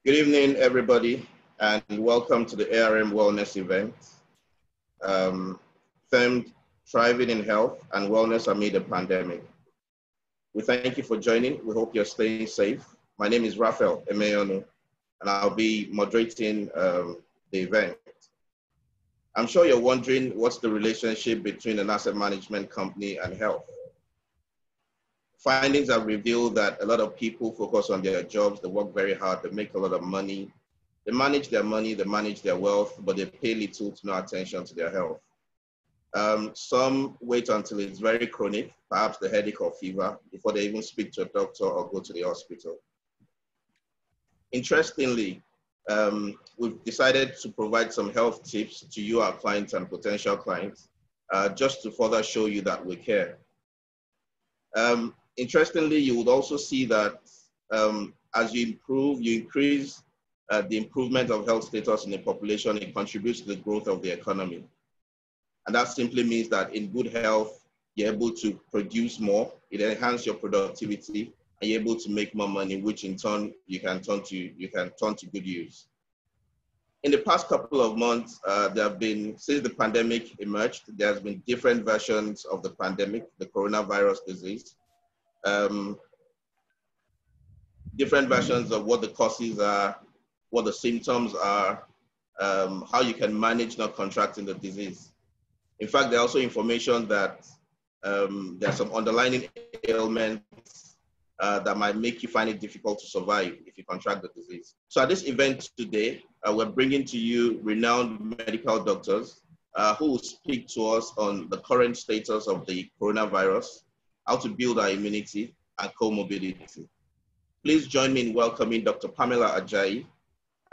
Good evening, everybody, and welcome to the ARM Wellness event, themed Thriving in Health and Wellness Amid the Pandemic. We thank you for joining. We hope you're staying safe. My name is Raphael Emeonu, and I'll be moderating the event. I'm sure you're wondering what's the relationship between an asset management company and health. Findings have revealed that a lot of people focus on their jobs, they work very hard, they make a lot of money, they manage their money, they manage their wealth, but they pay little to no attention to their health. Some wait until it's very chronic, perhaps the headache or fever, before they even speak to a doctor or go to the hospital. Interestingly, we've decided to provide some health tips to you, our clients and potential clients, just to further show you that we care. Interestingly, you would also see that as you increase the improvement of health status in the population, it contributes to the growth of the economy. And that simply means that in good health, you're able to produce more, it enhances your productivity, and you're able to make more money, which in turn you can turn to good use. In the past couple of months, since the pandemic emerged, there has been different versions of the pandemic, the coronavirus disease. Different versions of what the causes are, what the symptoms are, how you can manage not contracting the disease. In fact, there's also information that there are some underlying ailments that might make you find it difficult to survive if you contract the disease. So at this event today, we're bringing to you renowned medical doctors who will speak to us on the current status of the coronavirus, how to build our immunity, and co-morbidity. Please join me in welcoming Dr. Pamela Ajayi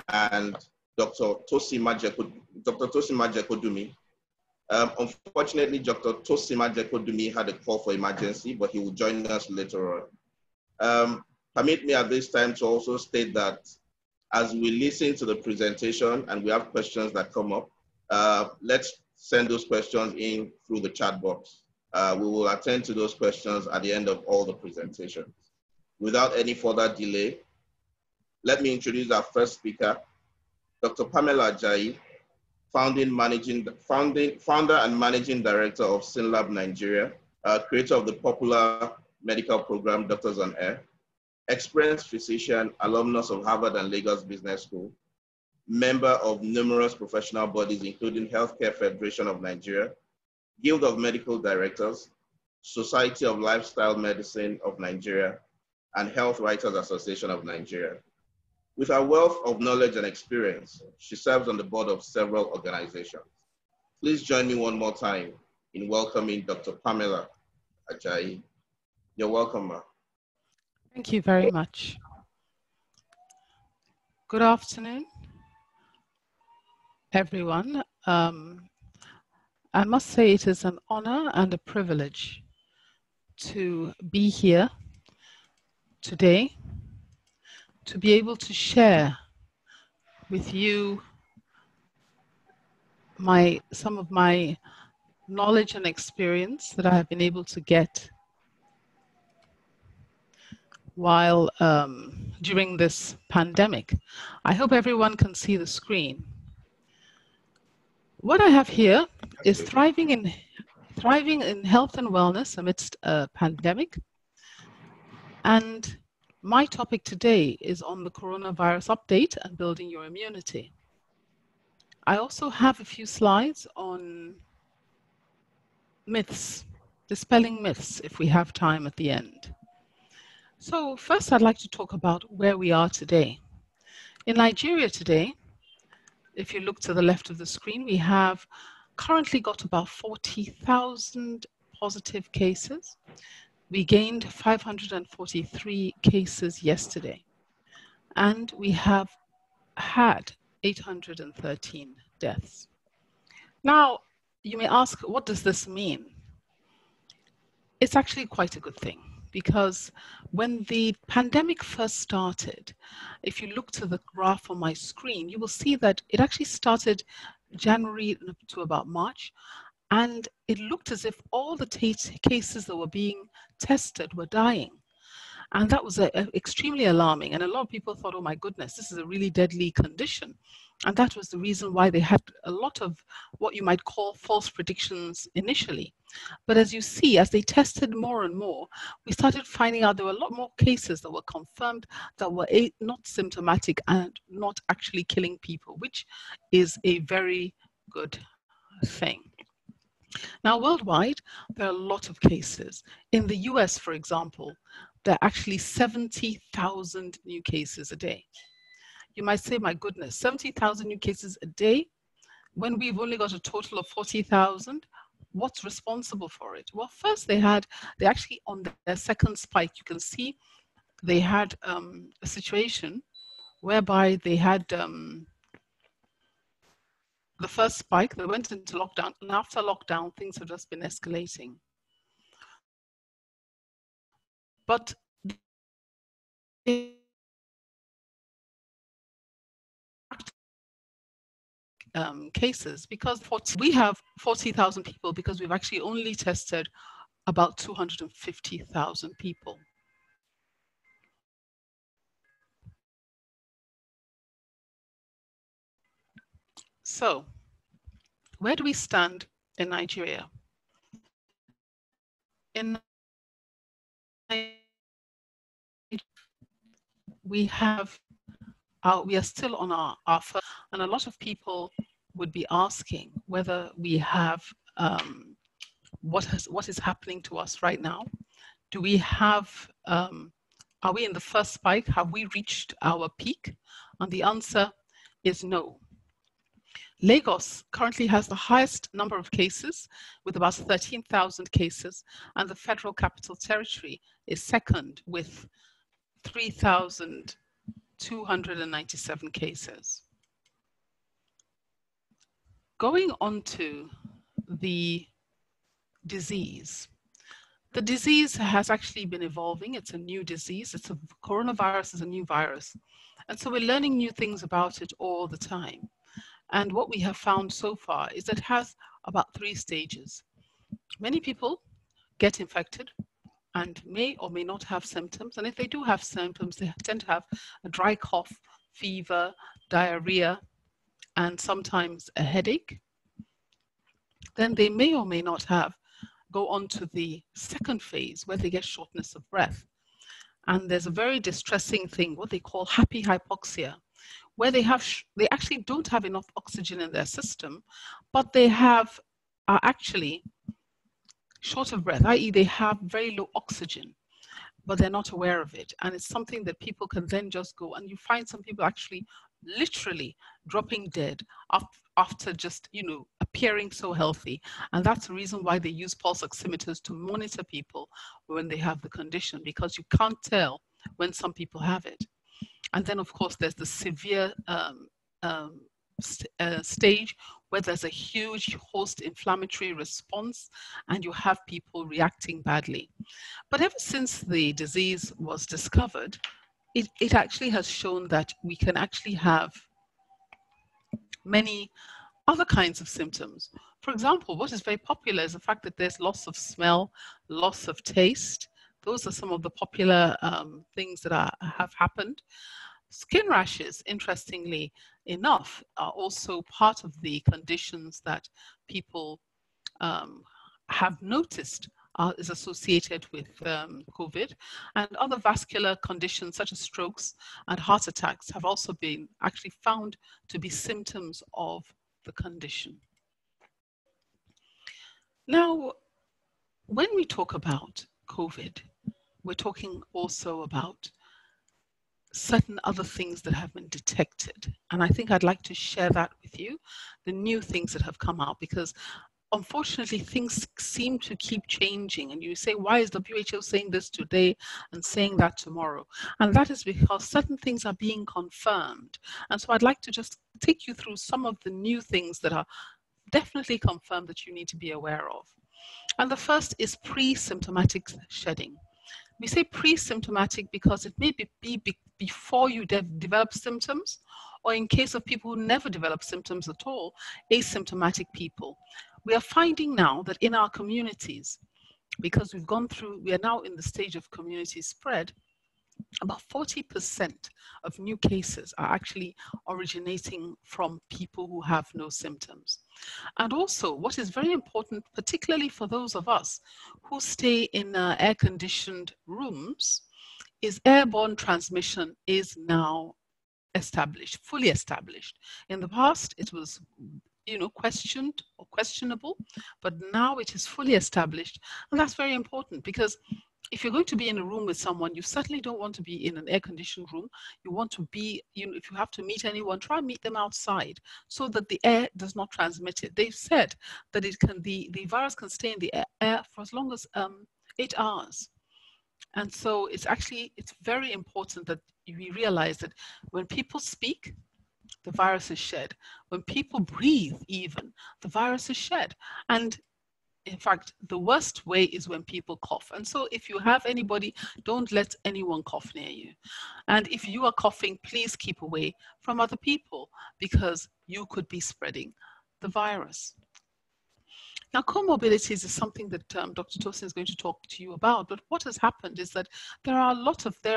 and Dr. Tosima Jekodumi. Unfortunately, Dr. Tosima Jekodumi had a call for emergency, but he will join us later on. Permit me at this time to also state that as we listen to the presentation and we have questions that come up, let's send those questions in through the chat box. We will attend to those questions at the end of all the presentations. Without any further delay, let me introduce our first speaker, Dr. Pamela Ajayi, founder and managing director of SynLab Nigeria, creator of the popular medical program Doctors on Air, experienced physician, alumnus of Harvard and Lagos Business School, member of numerous professional bodies, including Healthcare Federation of Nigeria, Guild of Medical Directors, Society of Lifestyle Medicine of Nigeria, and Health Writers Association of Nigeria. With her wealth of knowledge and experience, she serves on the board of several organizations. Please join me one more time in welcoming Dr. Pamela Ajayi. You're welcome, ma'am. Thank you very much. Good afternoon, everyone. I must say it is an honor and a privilege to be here today, to be able to share with you some of my knowledge and experience that I have been able to get while during this pandemic. I hope everyone can see the screen. What I have here is thriving in health and wellness amidst a pandemic. And my topic today is on the coronavirus update and building your immunity. I also have a few slides on myths, dispelling myths, if we have time at the end. So first, I'd like to talk about where we are today. In Nigeria today, if you look to the left of the screen, we have currently got about 40,000 positive cases. We gained 543 cases yesterday, and we have had 813 deaths. Now, you may ask, what does this mean? It's actually quite a good thing, because when the pandemic first started, if you look to the graph on my screen, you will see that it actually started January to about March, and it looked as if all the cases that were being tested were dying. And that was extremely alarming. And a lot of people thought, oh my goodness, this is a really deadly condition. And that was the reason why they had a lot of what you might call false predictions initially. But as you see, as they tested more and more, we started finding out there were a lot more cases that were confirmed that were not symptomatic and not actually killing people, which is a very good thing. Now, worldwide, there are a lot of cases. In the US, for example, there are actually 70,000 new cases a day. You might say, my goodness, 70,000 new cases a day when we've only got a total of 40,000? What's responsible for it? Well, first they actually on their second spike, you can see they had a situation whereby they had the first spike, they went into lockdown, and after lockdown, things have just been escalating. But cases, because we have 40,000 people because we've actually only tested about 250,000 people. So, where do we stand in Nigeria? In we are still on our first, and a lot of people would be asking whether we have what is happening to us right now. Do we have are we in the first spike? Have we reached our peak? And the answer is no. Lagos currently has the highest number of cases with about 13,000 cases, and the Federal Capital Territory is second with 3,297 cases. Going on to the disease. The disease has actually been evolving. It's a new disease. Coronavirus is a new virus. And so we're learning new things about it all the time. And what we have found so far is that it has about 3 stages. Many people get infected and may or may not have symptoms. And if they do have symptoms, they tend to have a dry cough, fever, diarrhea, and sometimes a headache. Then they may or may not go on to the second phase where they get shortness of breath. And there's a very distressing thing, what they call happy hypoxia, where they actually don't have enough oxygen in their system, but they are actually short of breath, i.e. they have very low oxygen, but they're not aware of it. And it's something that people can then just go, and you find some people actually literally dropping dead after just, appearing so healthy. And that's the reason why they use pulse oximeters to monitor people when they have the condition, because you can't tell when some people have it. And then, of course, there's the severe stage where there's a huge host inflammatory response and you have people reacting badly. But ever since the disease was discovered, it actually has shown that we can actually have many other kinds of symptoms. For example, what is very popular is the fact that there's loss of smell, loss of taste. Those are some of the popular things that have happened. Skin rashes, interestingly enough, are also part of the conditions that people have noticed is associated with COVID, and other vascular conditions such as strokes and heart attacks have also been actually found to be symptoms of the condition. Now, when we talk about COVID, we're talking also about certain other things that have been detected. And I think I'd like to share that with you, the new things that have come out, because unfortunately things seem to keep changing. And you say, why is WHO saying this today and saying that tomorrow? And that is because certain things are being confirmed. And so I'd like to just take you through some of the new things that are definitely confirmed that you need to be aware of. And the first is pre-symptomatic shedding. We say pre-symptomatic because it may be before you develop symptoms, or in case of people who never develop symptoms at all, asymptomatic people. We are finding now that in our communities, because we are now in the stage of community spread, about 40% of new cases are actually originating from people who have no symptoms. And also, what is very important, particularly for those of us who stay in air-conditioned rooms, is airborne transmission is now established, fully established. In the past, it was questioned or questionable, but now it is fully established. And that's very important, because if you're going to be in a room with someone, you certainly don't want to be in an air-conditioned room. You want to be, if you have to meet anyone, try and meet them outside so that the air does not transmit it. They've said that the virus can stay in the air for as long as 8 hours. And so it's very important that we realize that when people speak, the virus is shed. When people breathe even, the virus is shed. And in fact, the worst way is when people cough. And so if you have anybody, don't let anyone cough near you. And if you are coughing, please keep away from other people, because you could be spreading the virus. Now, comorbidities is something that Dr. Tosin is going to talk to you about, but what has happened is that there are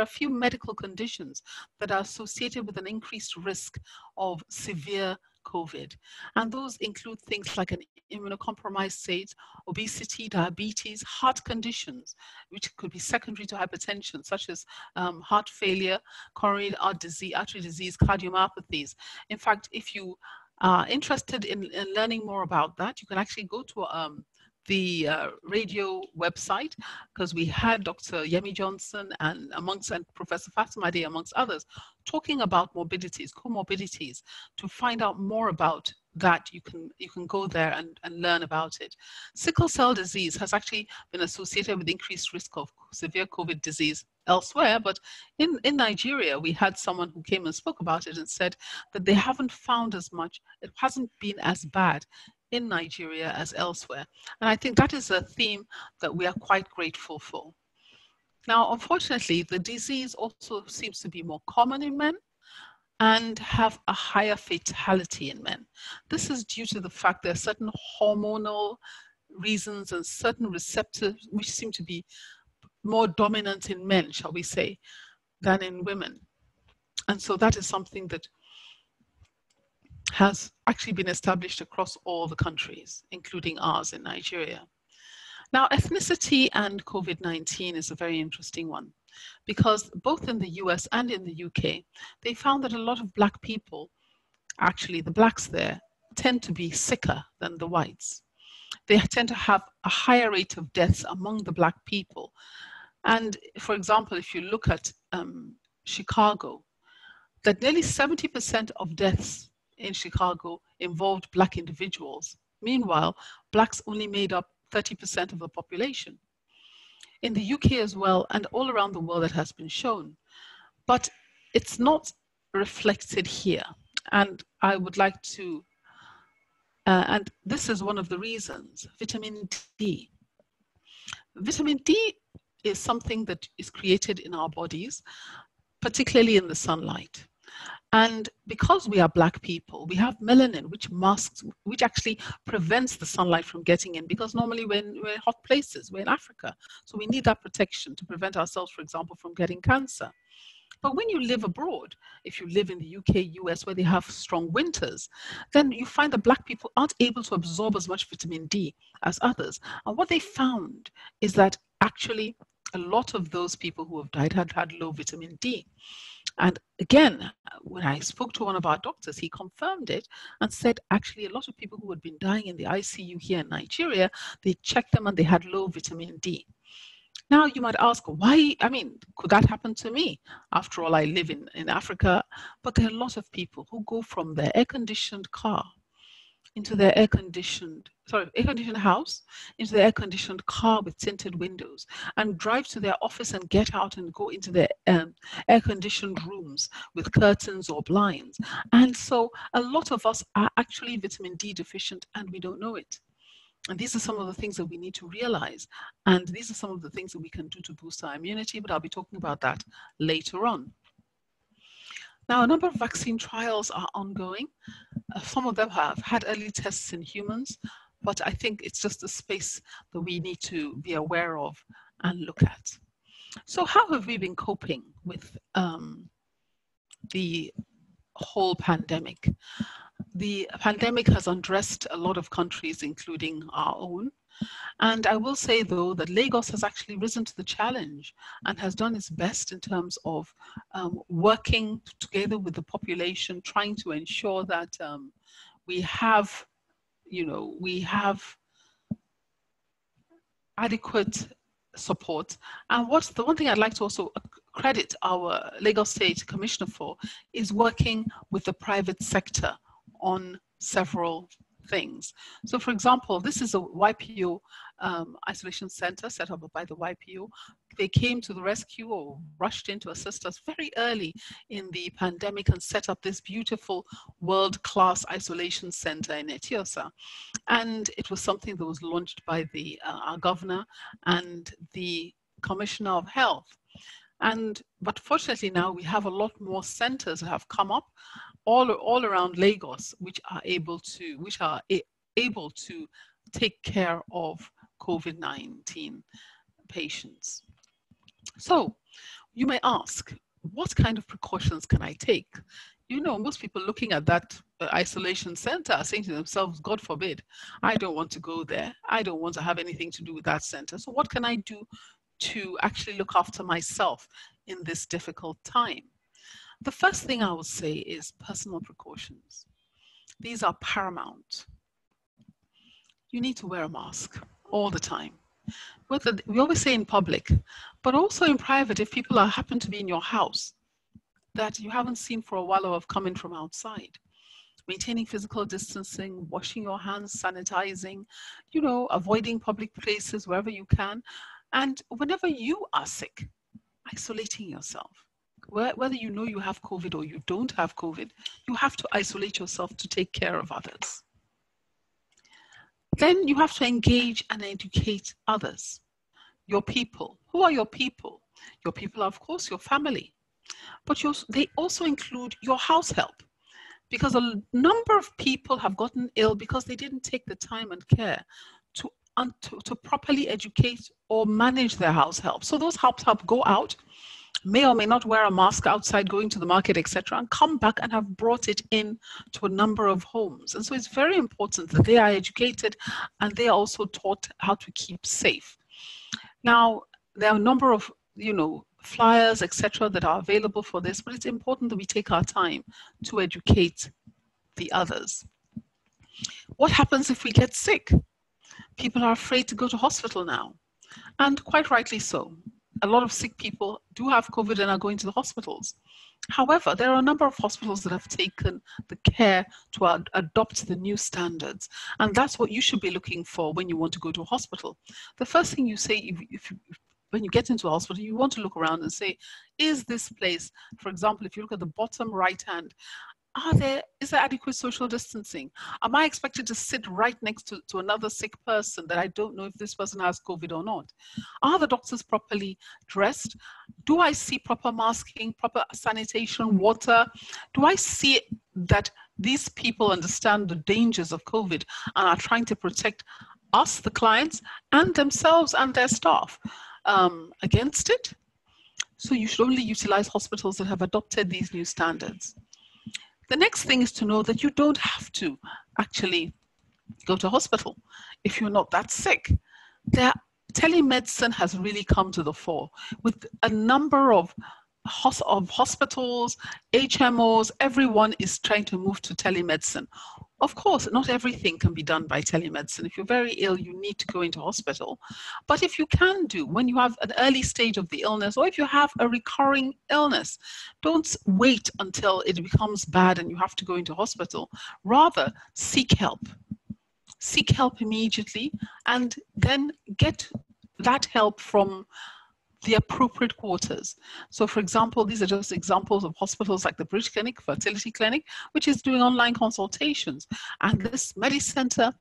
a few medical conditions that are associated with an increased risk of severe COVID. And those include things like an immunocompromised state, obesity, diabetes, heart conditions, which could be secondary to hypertension, such as heart failure, coronary artery disease, cardiomyopathies. In fact, if you are interested in learning more about that, you can actually go to the radio website, because we had Dr. Yemi Johnson and Professor Fatimade, amongst others, talking about morbidities, comorbidities. To find out more about that, you can go there and learn about it. Sickle cell disease has actually been associated with increased risk of severe COVID disease elsewhere, but in Nigeria, we had someone who came and spoke about it and said that they haven't found as much, it hasn't been as bad in Nigeria as elsewhere. And I think that is a theme that we are quite grateful for. Now, unfortunately, the disease also seems to be more common in men and have a higher fatality in men. This is due to the fact there are certain hormonal reasons and certain receptors which seem to be more dominant in men, shall we say, than in women. And so that is something that has actually been established across all the countries, including ours in Nigeria. Now, ethnicity and COVID-19 is a very interesting one, because both in the US and in the UK, they found that a lot of Black people, actually the Blacks there, tend to be sicker than the whites. They tend to have a higher rate of deaths among the Black people. And for example, if you look at Chicago, that nearly 70% of deaths in Chicago involved Black individuals. Meanwhile, Blacks only made up 30% of the population. In the UK as well, and all around the world, it has been shown. But it's not reflected here. And I would like to, and this is one of the reasons, vitamin D. Vitamin D is something that is created in our bodies, particularly in the sunlight. And because we are Black people, we have melanin, which actually prevents the sunlight from getting in, because normally we're in hot places, we're in Africa. So we need that protection to prevent ourselves, for example, from getting cancer. But when you live abroad, if you live in the UK, US, where they have strong winters, then you find that Black people aren't able to absorb as much vitamin D as others. And what they found is that actually a lot of those people who have died had low vitamin D. And again, when I spoke to one of our doctors, he confirmed it and said, actually, a lot of people who had been dying in the ICU here in Nigeria, they checked them and they had low vitamin D. Now, you might ask, why? I mean, could that happen to me? After all, I live in Africa. But there are a lot of people who go from their air-conditioned car into their air-conditioned house, into their air-conditioned car with tinted windows, and drive to their office and get out and go into their air-conditioned rooms with curtains or blinds. And so a lot of us are actually vitamin D deficient and we don't know it. And these are some of the things that we need to realize. And these are some of the things that we can do to boost our immunity, but I'll be talking about that later on. Now, a number of vaccine trials are ongoing. Some of them have had early tests in humans, but I think it's just a space that we need to be aware of and look at. So how have we been coping with the whole pandemic? The pandemic has undressed a lot of countries, including our own. And I will say, though, that Lagos has actually risen to the challenge and has done its best in terms of working together with the population, trying to ensure that we have, we have adequate support. And what's the one thing I'd like to also credit our Lagos State Commissioner for is working with the private sector on several things. So for example, this is a YPO isolation center set up by the YPO. They came to the rescue or rushed in to assist us very early in the pandemic and set up this beautiful world-class isolation center in Etiosa. And it was something that was launched by our governor and the Commissioner of Health. But fortunately now we have a lot more centers that have come up all around Lagos, which are able to take care of COVID-19 patients. So you may ask, what kind of precautions can I take? Most people looking at that isolation center are saying to themselves, God forbid, I don't want to go there. I don't want to have anything to do with that center. So what can I do to actually look after myself in this difficult time? The first thing I will say is personal precautions. These are paramount. You need to wear a mask all the time. We always say in public, but also in private, if people happen to be in your house that you haven't seen for a while or have come in from outside. Maintaining physical distancing, washing your hands, sanitizing, avoiding public places wherever you can. And whenever you are sick, isolating yourself. Whether you know you have COVID or you don't have COVID, you have to isolate yourself to take care of others. Then you have to engage and educate others, your people. Who are your people? Your people are, of course, your family. But they also include your house help, because a number of people have gotten ill because they didn't take the time and care to properly educate or manage their house help. So those house help go out, may or may not wear a mask outside, going to the market, etc., and come back and have brought it in to a number of homes. And so it's very important that they are educated and they are also taught how to keep safe. Now, there are a number of, flyers, etc., that are available for this, but it's important that we take our time to educate the others. What happens if we get sick? People are afraid to go to hospital now, and quite rightly so. A lot of sick people do have COVID and are going to the hospitals. However, there are a number of hospitals that have taken the care to adopt the new standards. And that's what you should be looking for when you want to go to a hospital. The first thing you say when you get into a hospital, you want to look around and say, is this place, for example, if you look at the bottom right hand, is there adequate social distancing? Am I expected to sit right next to another sick person that I don't know if this person has COVID or not? Are the doctors properly dressed? Do I see proper masking, proper sanitation, water? Do I see that these people understand the dangers of COVID and are trying to protect us, the clients, and themselves and their staff against it? So you should only utilize hospitals that have adopted these new standards. The next thing is to know that you don't have to actually go to hospital if you're not that sick. Telemedicine has really come to the fore with a number of hospitals, HMOs, everyone is trying to move to telemedicine. Of course, not everything can be done by telemedicine. If you're very ill, you need to go into hospital. But if you can do, when you have an early stage of the illness, or if you have a recurring illness, don't wait until it becomes bad and you have to go into hospital. Rather, seek help. Seek help immediately and then get that help from the appropriate quarters. So for example, these are just examples of hospitals like the British Clinic, Fertility Clinic, which is doing online consultations, and this MediCenter,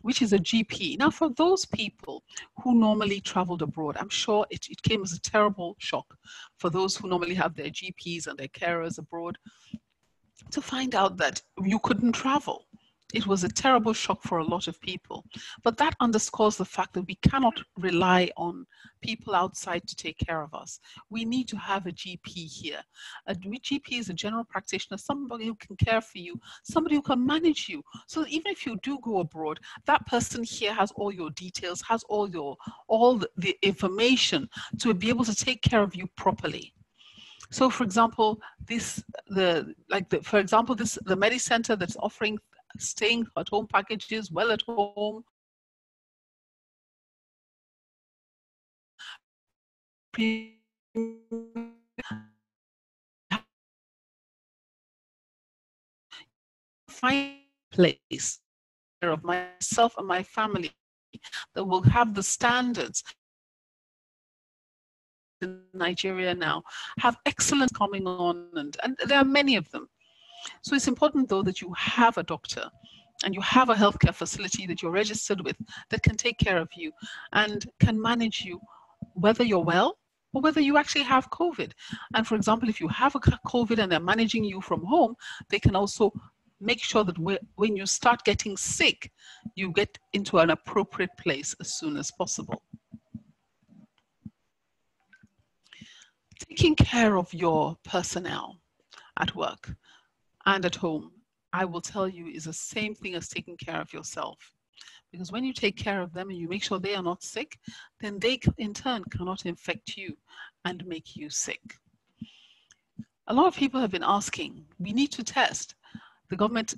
which is a GP. Now for those people who normally traveled abroad, I'm sure it came as a terrible shock for those who normally have their GPs and their carers abroad to find out that you couldn't travel. It was a terrible shock for a lot of people, but that underscores the fact that we cannot rely on people outside to take care of us. We need to have a GP here. A GP is a general practitioner, somebody who can care for you, somebody who can manage you. So that even if you do go abroad, that person here has all your details, has all the information to be able to take care of you properly. So, for example, the MediCenter that's offering staying at home packages, well at home, find a place of myself and my family that will have the standards. In Nigeria now have excellent coming on, and there are many of them. So it's important though that you have a doctor and you have a healthcare facility that you're registered with that can take care of you and can manage you, whether you're well or whether you actually have COVID. And for example, if you have a COVID and they're managing you from home, they can also make sure that when you start getting sick, you get into an appropriate place as soon as possible. Taking care of your personnel at work and at home, I will tell you, is the same thing as taking care of yourself. Because when you take care of them and you make sure they are not sick, then they in turn cannot infect you and make you sick. A lot of people have been asking, we need to test. The government,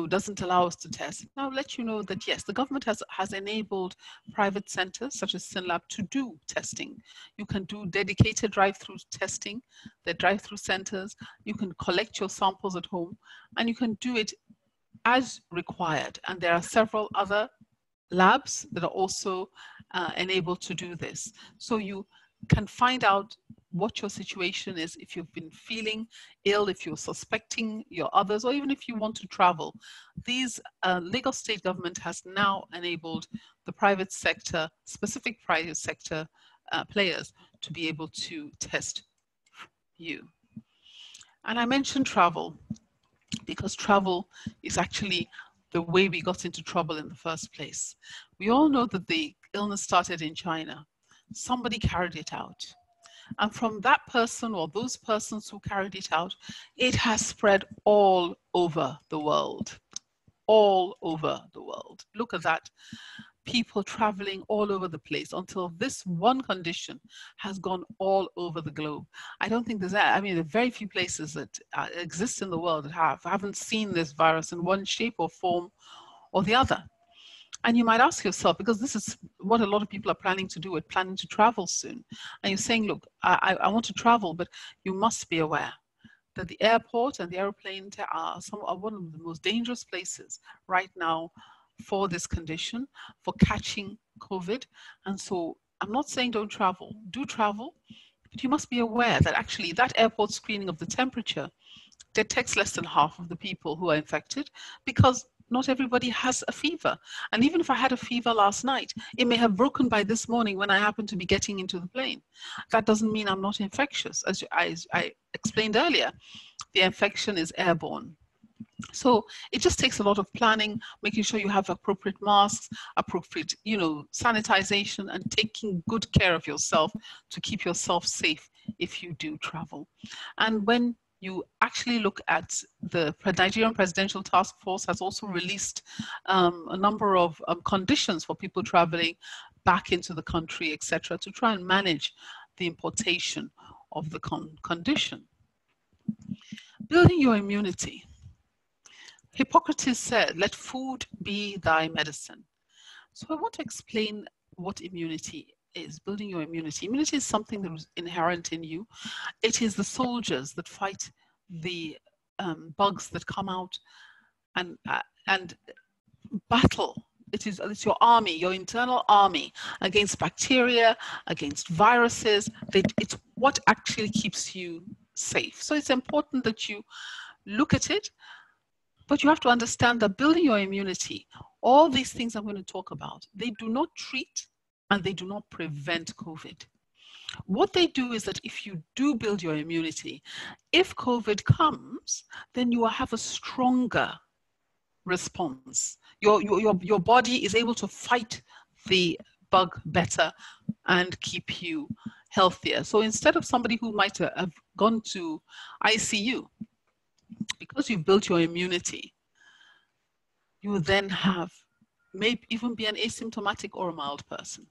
doesn't allow us to test. Now, I'll let you know that yes, the government has enabled private centers such as SynLab to do testing. You can do dedicated drive-through testing, the drive-through centers. You can collect your samples at home, and you can do it as required. And there are several other labs that are also enabled to do this. So you can find out what your situation is, if you've been feeling ill, if you're suspecting your others, or even if you want to travel. These Lagos state government has now enabled the private sector, specific private sector players to be able to test you. And I mentioned travel because travel is actually the way we got into trouble in the first place. We all know that the illness started in China. Somebody carried it out. And from that person or those persons who carried it out, it has spread all over the world. All over the world. Look at that. People traveling all over the place until this one condition has gone all over the globe. I don't think there's that. I mean, there are very few places that exist in the world that haven't seen this virus in one shape or form or the other. And you might ask yourself, because this is what a lot of people are planning to do, planning to travel soon. And you're saying, look, I want to travel, but you must be aware that the airport and the airplane are one of the most dangerous places right now for this condition, for catching COVID. And so I'm not saying don't travel, do travel, but you must be aware that actually that airport screening of the temperature detects less than half of the people who are infected, because not everybody has a fever. And even if I had a fever last night, it may have broken by this morning when I happened to be getting into the plane. That doesn't mean I'm not infectious. As I explained earlier, the infection is airborne. So it just takes a lot of planning, making sure you have appropriate masks, appropriate, sanitization, and taking good care of yourself to keep yourself safe if you do travel. And when you actually look at the Nigerian Presidential Task Force has also released a number of conditions for people traveling back into the country, etc., to try and manage the importation of the condition. Building your immunity. Hippocrates said, let food be thy medicine. So I want to explain what immunity is, building your immunity. Immunity is something that is inherent in you. It is the soldiers that fight the bugs that come out and battle. It's your army, your internal army against bacteria, against viruses. It's what actually keeps you safe. So it's important that you look at it, but you have to understand that building your immunity, all these things I'm going to talk about, they do not treat and they do not prevent COVID. What they do is that if you do build your immunity, if COVID comes, then you will have a stronger response. Your body is able to fight the bug better and keep you healthier. So instead of somebody who might have gone to ICU, because you've built your immunity, you will then have, maybe even be an asymptomatic or a mild person.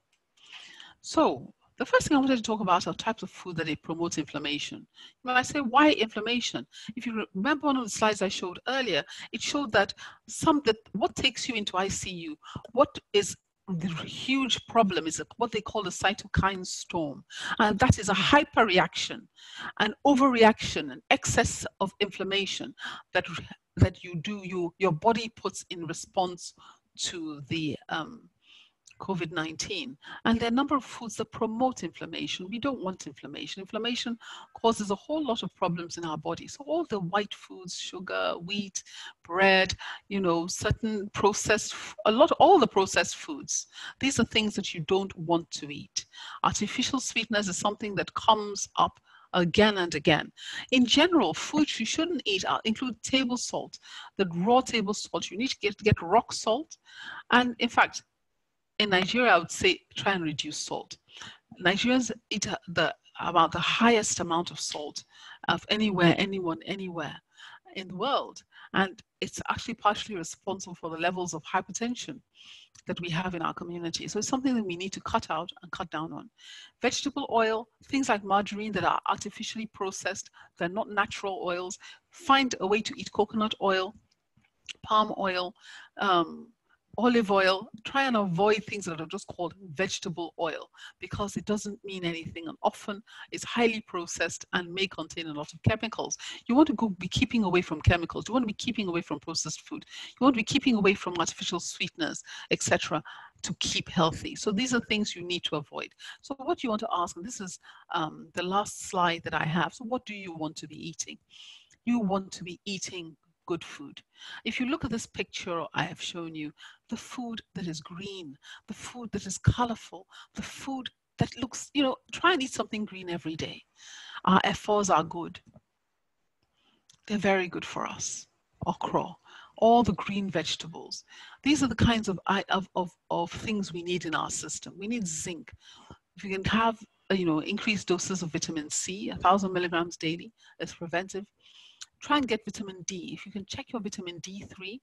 So the first thing I wanted to talk about are types of food that they promote inflammation. When I say why inflammation, if you remember one of the slides I showed earlier, it showed that what takes you into ICU, what is the huge problem is what they call the cytokine storm. And that is a hyperreaction, an overreaction, an excess of inflammation that your body puts in response to the COVID-19. And there are a number of foods that promote inflammation. We don't want inflammation. Inflammation causes a whole lot of problems in our body. So all the white foods, sugar, wheat, bread, certain processed, all the processed foods, these are things that you don't want to eat. Artificial sweetness is something that comes up again and again. In general, foods you shouldn't eat include table salt, the raw table salt. You need to get rock salt. And in fact, in Nigeria, I would say try and reduce salt. Nigerians eat about the highest amount of salt of anywhere in the world. And it's actually partially responsible for the levels of hypertension that we have in our community. So it's something that we need to cut out and cut down on. Vegetable oil, things like margarine that are artificially processed, they're not natural oils. Find a way to eat coconut oil, palm oil, olive oil. Try and avoid things that are just called vegetable oil because it doesn't mean anything and often it's highly processed and may contain a lot of chemicals. You want to be keeping away from chemicals. You want to be keeping away from processed food. You want to be keeping away from artificial sweeteners, etc., to keep healthy. So these are things you need to avoid. So what you want to ask, and this is the last slide that I have. So what do you want to be eating? You want to be eating good food. If you look at this picture I have shown you, the food that is green, the food that is colorful, the food that looks, try and eat something green every day. Our efforts are good. They're very good for us. Okra, all the green vegetables. These are the kinds of things we need in our system. We need zinc. If you can have, increased doses of vitamin C, 1,000 milligrams daily, as preventive. Try and get vitamin D. If you can check your vitamin D3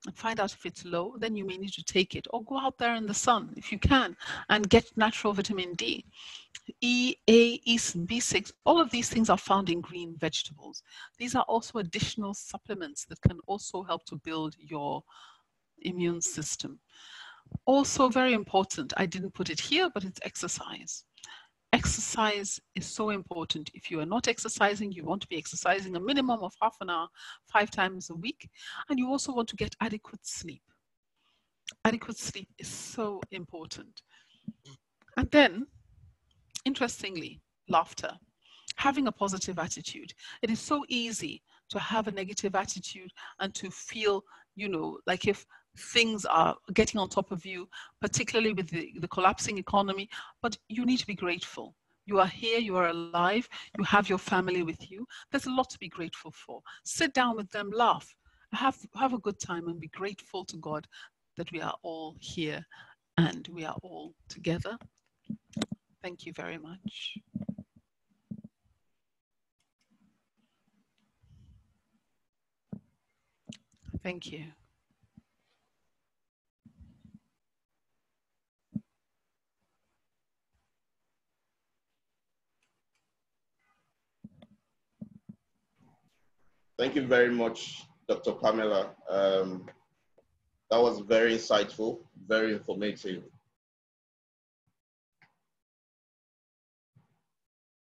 and find out if it's low, then you may need to take it. Or go out there in the sun, if you can, and get natural vitamin D. E, A, B6, all of these things are found in green vegetables. These are also additional supplements that can also help to build your immune system. Also very important, I didn't put it here, but it's exercise. Exercise is so important. If you are not exercising, you want to be exercising a minimum of half an hour, 5 times a week. And you also want to get adequate sleep. Adequate sleep is so important. And then, interestingly, laughter. Having a positive attitude. It is so easy to have a negative attitude and to feel, like if things are getting on top of you, particularly with the collapsing economy, but you need to be grateful. You are here, you are alive, you have your family with you. There's a lot to be grateful for. Sit down with them, laugh, have a good time and be grateful to God that we are all here and we are all together. Thank you very much. Thank you. Thank you very much, Dr. Pamela. That was very insightful, very informative.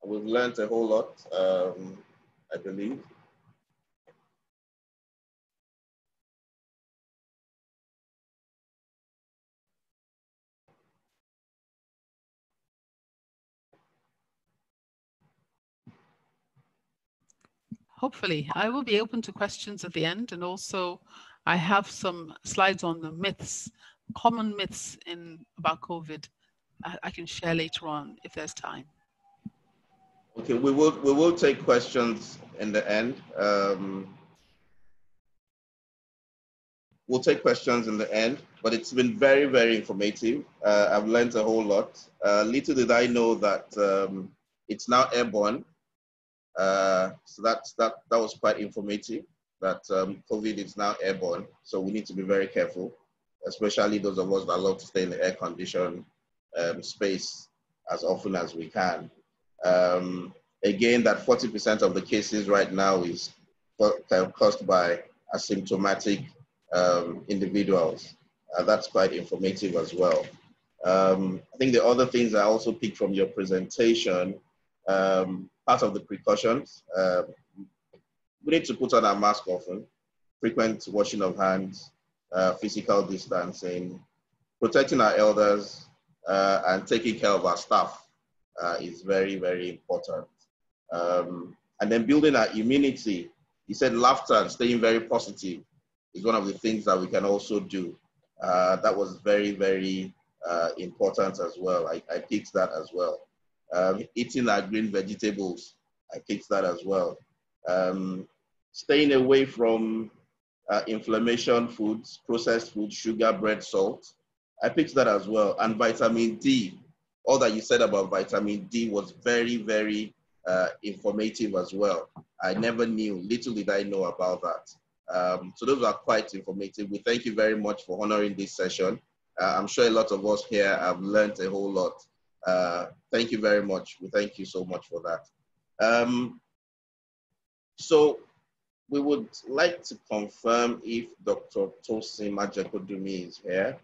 We've learned a whole lot, I believe. Hopefully, I will be open to questions at the end, and also I have some slides on the myths, common myths about COVID. I can share later on if there's time. Okay, we will take questions in the end. we'll take questions in the end, but it's been very, very informative. I've learned a whole lot. Little did I know that it's now airborne. So that was quite informative, that COVID is now airborne. So we need to be very careful, especially those of us that love to stay in the air-conditioned space as often as we can. Again, that 40% of the cases right now is caused by asymptomatic individuals. That's quite informative as well. I think the other things I also picked from your presentation, part of the precautions, we need to put on our mask often, frequent washing of hands, physical distancing, protecting our elders, and taking care of our staff is very, very important. And then building our immunity. You said laughter and staying very positive is one of the things that we can also do. That was very, very important as well. I picked that as well. Eating our green vegetables, I picked that as well. Staying away from inflammation foods, processed foods, sugar, bread, salt. I picked that as well. And vitamin D, all that you said about vitamin D was very, very informative as well. I never knew, little did I know about that. So those are quite informative. We thank you very much for honoring this session. I'm sure a lot of us here have learned a whole lot. Thank you very much. We thank you so much for that. So we would like to confirm if Dr. Tosin Majekodunmi is here.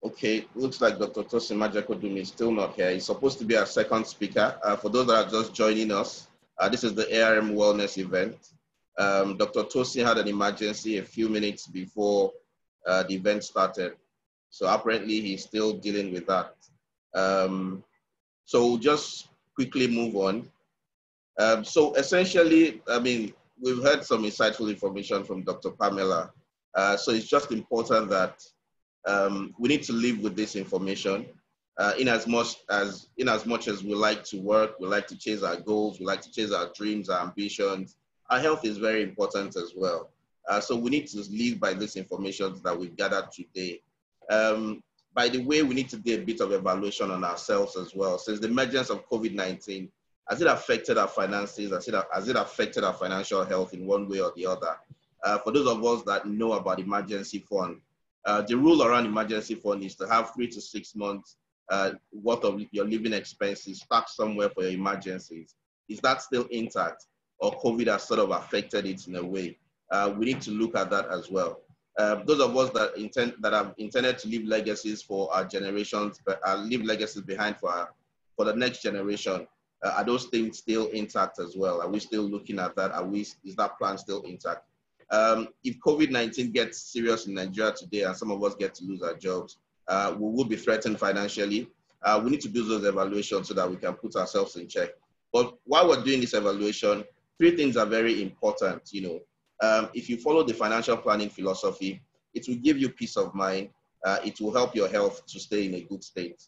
Okay, looks like Dr. Tosin Majekodunmi is still not here. He's supposed to be our second speaker. For those that are just joining us, this is the ARM Wellness event. Dr. Tosin had an emergency a few minutes before the event started. So apparently he's still dealing with that. So we'll just quickly move on. So essentially, I mean, we've heard some insightful information from Dr. Pamela. So it's just important that we need to live with this information. In as much as we like to work, we like to chase our goals, we like to chase our dreams, our ambitions, our health is very important as well. So we need to live by this information that we've gathered today. By the way, we need to do a bit of evaluation on ourselves as well. Since the emergence of COVID-19, has it affected our finances? Has it affected our financial health in one way or the other? For those of us that know about emergency fund, the rule around emergency fund is to have 3 to 6 months worth of your living expenses stacked somewhere for your emergencies. Is that still intact, or COVID has sort of affected it in a way? We need to look at that as well. Those of us that have intended to leave legacies for our generations, leave legacies behind for the next generation, are those things still intact as well? Are we still looking at that? Is that plan still intact? If COVID-19 gets serious in Nigeria today and some of us get to lose our jobs, we will be threatened financially. We need to do those evaluations so that we can put ourselves in check. But while we're doing this evaluation, 3 things are very important. If you follow the financial planning philosophy, it will give you peace of mind. It will help your health to stay in a good state.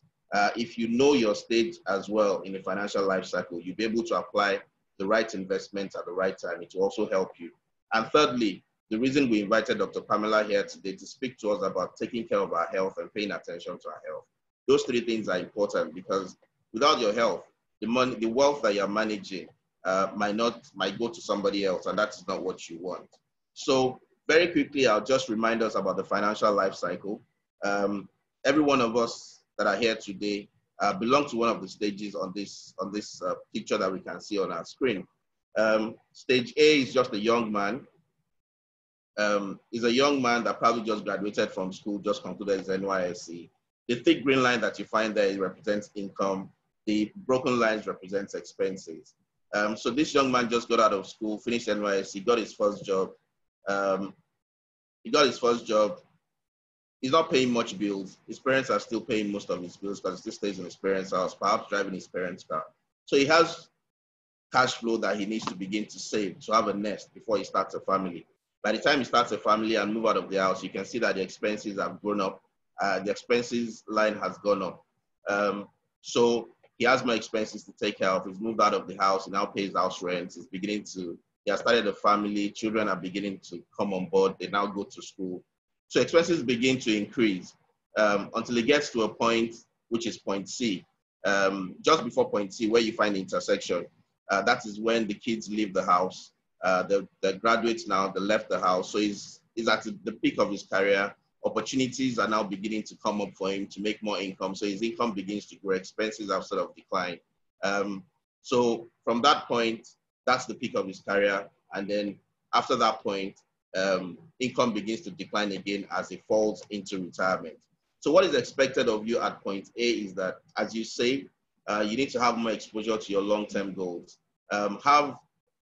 If you know your state as well in the financial life cycle, you'll be able to apply the right investments at the right time. It will also help you. And thirdly, the reason we invited Dr. Pamela here today to speak to us about taking care of our health and paying attention to our health. Those 3 things are important, because without your health, the wealth that you're managing might go to somebody else, and that is not what you want. So very quickly, I'll just remind us about the financial life cycle. Every one of us that are here today belong to one of the stages on this picture that we can see on our screen. Stage A is just a young man. Is a young man that probably just graduated from school, just concluded his NYSC. The thick green line that you find there represents income. The broken lines represents expenses. So this young man just got out of school, finished NYSC, got his first job. He got his first job. He's not paying much bills. His parents are still paying most of his bills because he still stays in his parents' house, perhaps driving his parents' car. So he has cash flow that he needs to begin to save to have a nest before he starts a family. By the time he starts a family and move out of the house, you can see that the expenses have grown up. The expenses line has gone up. So he has more expenses to take care of. He's moved out of the house. He now pays house rent. He has started a family. Children are beginning to come on board. They now go to school. So expenses begin to increase until it gets to a point, which is point C. Just before point C, where you find the intersection, that is when the kids leave the house. The graduates now, they left the house. So he's at the peak of his career. Opportunities are now beginning to come up for him to make more income. So his income begins to grow. Expenses have sort of declined. So from that point, that's the peak of his career. And then after that point, income begins to decline again as he falls into retirement. So what is expected of you at point A is that as you save, you need to have more exposure to your long-term goals. Have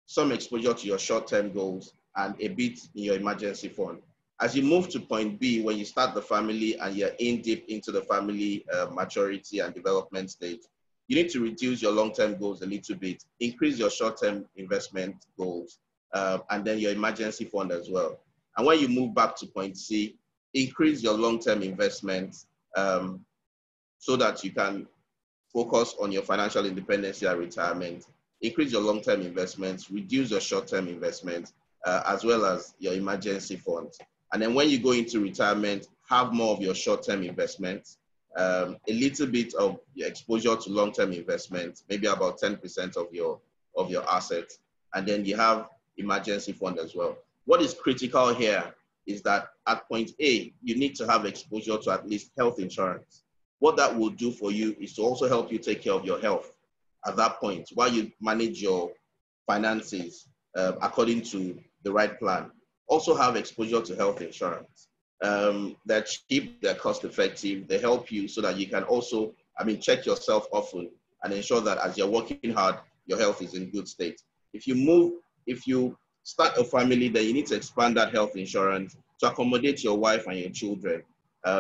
some exposure to your short-term goals and a bit in your emergency fund. As you move to point B, when you start the family and you're in deep into the family maturity and development stage, you need to reduce your long-term goals a little bit, increase your short-term investment goals, and then your emergency fund as well. And when you move back to point C, increase your long-term investments so that you can focus on your financial independence and retirement. Increase your long-term investments, reduce your short-term investments, as well as your emergency funds. And then when you go into retirement, have more of your short-term investments, a little bit of your exposure to long-term investments, maybe about 10% of your assets. And then you have emergency fund as well. What is critical here is that at point A, you need to have exposure to at least health insurance. What that will do for you is to also help you take care of your health at that point while you manage your finances according to the right plan. Also have exposure to health insurance. They're cheap, they're cost effective, they help you so that you can also, check yourself often and ensure that as you're working hard, your health is in good state. If you start a family, then you need to expand that health insurance to accommodate your wife and your children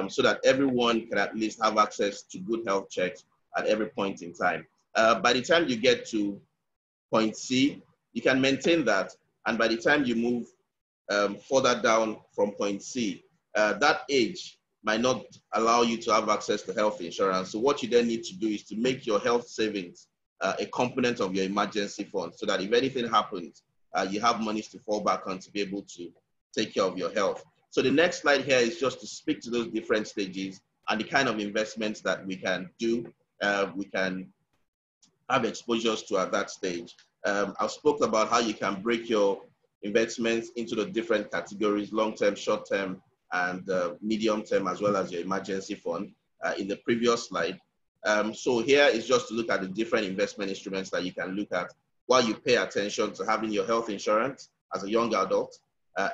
so that everyone can at least have access to good health checks at every point in time. By the time you get to point C, you can maintain that. And by the time you move further down from point C, that age might not allow you to have access to health insurance. So what you then need to do is to make your health savings a component of your emergency fund so that if anything happens, you have monies to fall back on to be able to take care of your health. So the next slide here is just to speak to those different stages and the kind of investments that we can do, we can have exposures to at that stage. I've spoken about how you can break your investments into the different categories, long-term, short-term, and medium-term, as well as your emergency fund in the previous slide. So here is just to look at the different investment instruments that you can look at while you pay attention to having your health insurance as a young adult,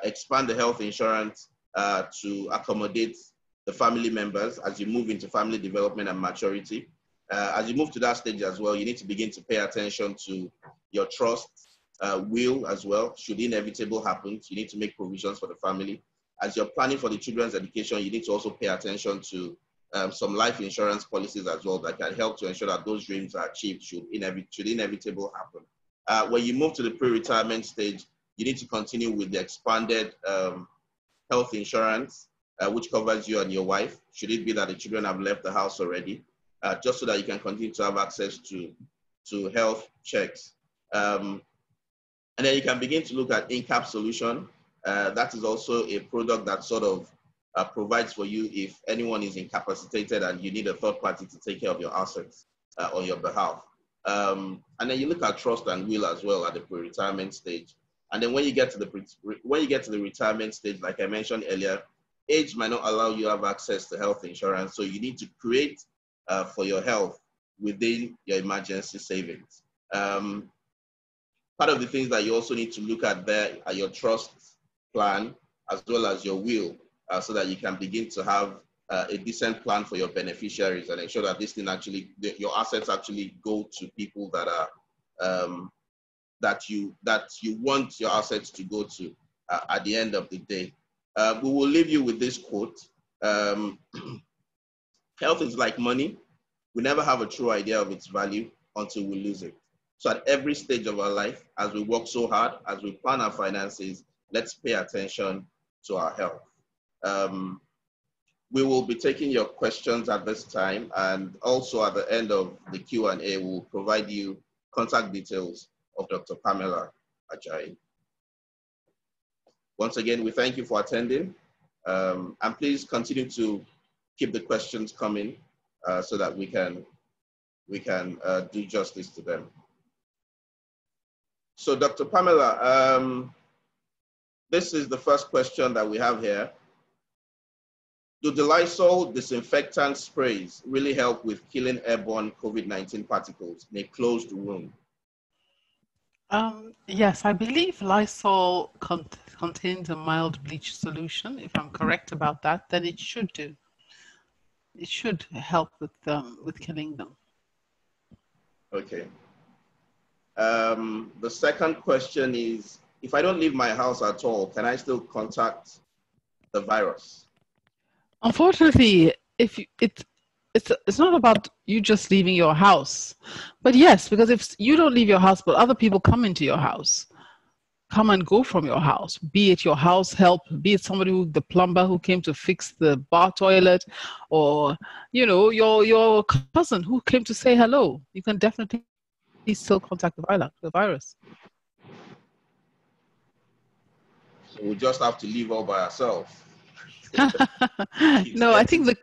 expand the health insurance to accommodate the family members as you move into family development and maturity. As you move to that stage as well, you need to begin to pay attention to your trust, will as well. Should inevitable happen, you need to make provisions for the family. As you're planning for the children's education, you need to also pay attention to some life insurance policies as well that can help to ensure that those dreams are achieved should inevitable happen. When you move to the pre-retirement stage, you need to continue with the expanded health insurance, which covers you and your wife, should it be that the children have left the house already, just so that you can continue to have access to health checks. And then you can begin to look at in-cap solution. That is also a product that sort of provides for you if anyone is incapacitated and you need a third party to take care of your assets on your behalf. And then you look at trust and will as well at the pre-retirement stage. And then when you get to the retirement stage, like I mentioned earlier, age might not allow you to have access to health insurance. So you need to create for your health within your emergency savings. Part of the things that you also need to look at there are your trust plan as well as your will, so that you can begin to have a decent plan for your beneficiaries and ensure that this thing actually, your assets actually go to people that are that you want your assets to go to at the end of the day. We will leave you with this quote. Health is like money. We never have a true idea of its value until we lose it. So at every stage of our life, as we work so hard, as we plan our finances, let's pay attention to our health. We will be taking your questions at this time, and also at the end of the Q&A, we'll provide you contact details of Dr. Pamela Ajayi. Once again, we thank you for attending, and please continue to keep the questions coming so that we can do justice to them. So Dr. Pamela, this is the first question that we have here. Do the Lysol disinfectant sprays really help with killing airborne COVID-19 particles in a closed room? Yes, I believe Lysol contains a mild bleach solution. If I'm correct about that, then it should do. It should help with killing them. Okay. The second question is, if I don't leave my house at all, can I still contact the virus? Unfortunately, it's not about you just leaving your house, but yes, because if you don't leave your house, but other people come into your house, come and go from your house, be it your house help, be it somebody the plumber who came to fix the bar toilet, or your cousin who came to say hello, you can definitely still contact the virus. So we just have to live all by ourselves. No, I think the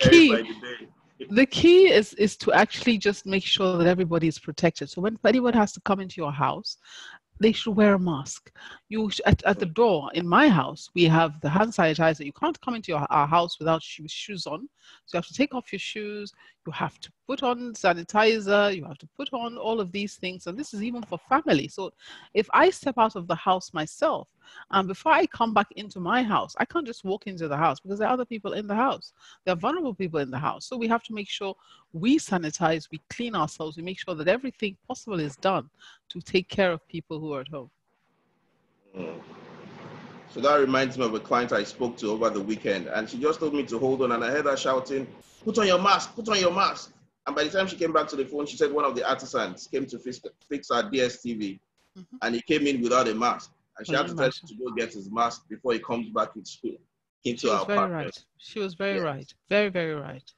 key is to actually just make sure that everybody is protected. So when anyone has to come into your house, they should wear a mask. At the door in my house, we have the hand sanitizer. You can't come into our house without shoes on. So you have to take off your shoes. You have to put on sanitizer. You have to put on all of these things. And this is even for family. So if I step out of the house myself, and before I come back into my house, I can't just walk into the house because there are other people in the house. There are vulnerable people in the house. So we have to make sure we sanitize, we clean ourselves, we make sure that everything possible is done to take care of people who are at home. So that reminds me of a client I spoke to over the weekend, and she just told me to hold on, and I heard her shouting, "Put on your mask, put on your mask." And by the time she came back to the phone, she said one of the artisans came to fix her DSTV, and he came in without a mask. And she had to tell him to go get his mask before he comes back into our apartment. She was very right. Very, very right.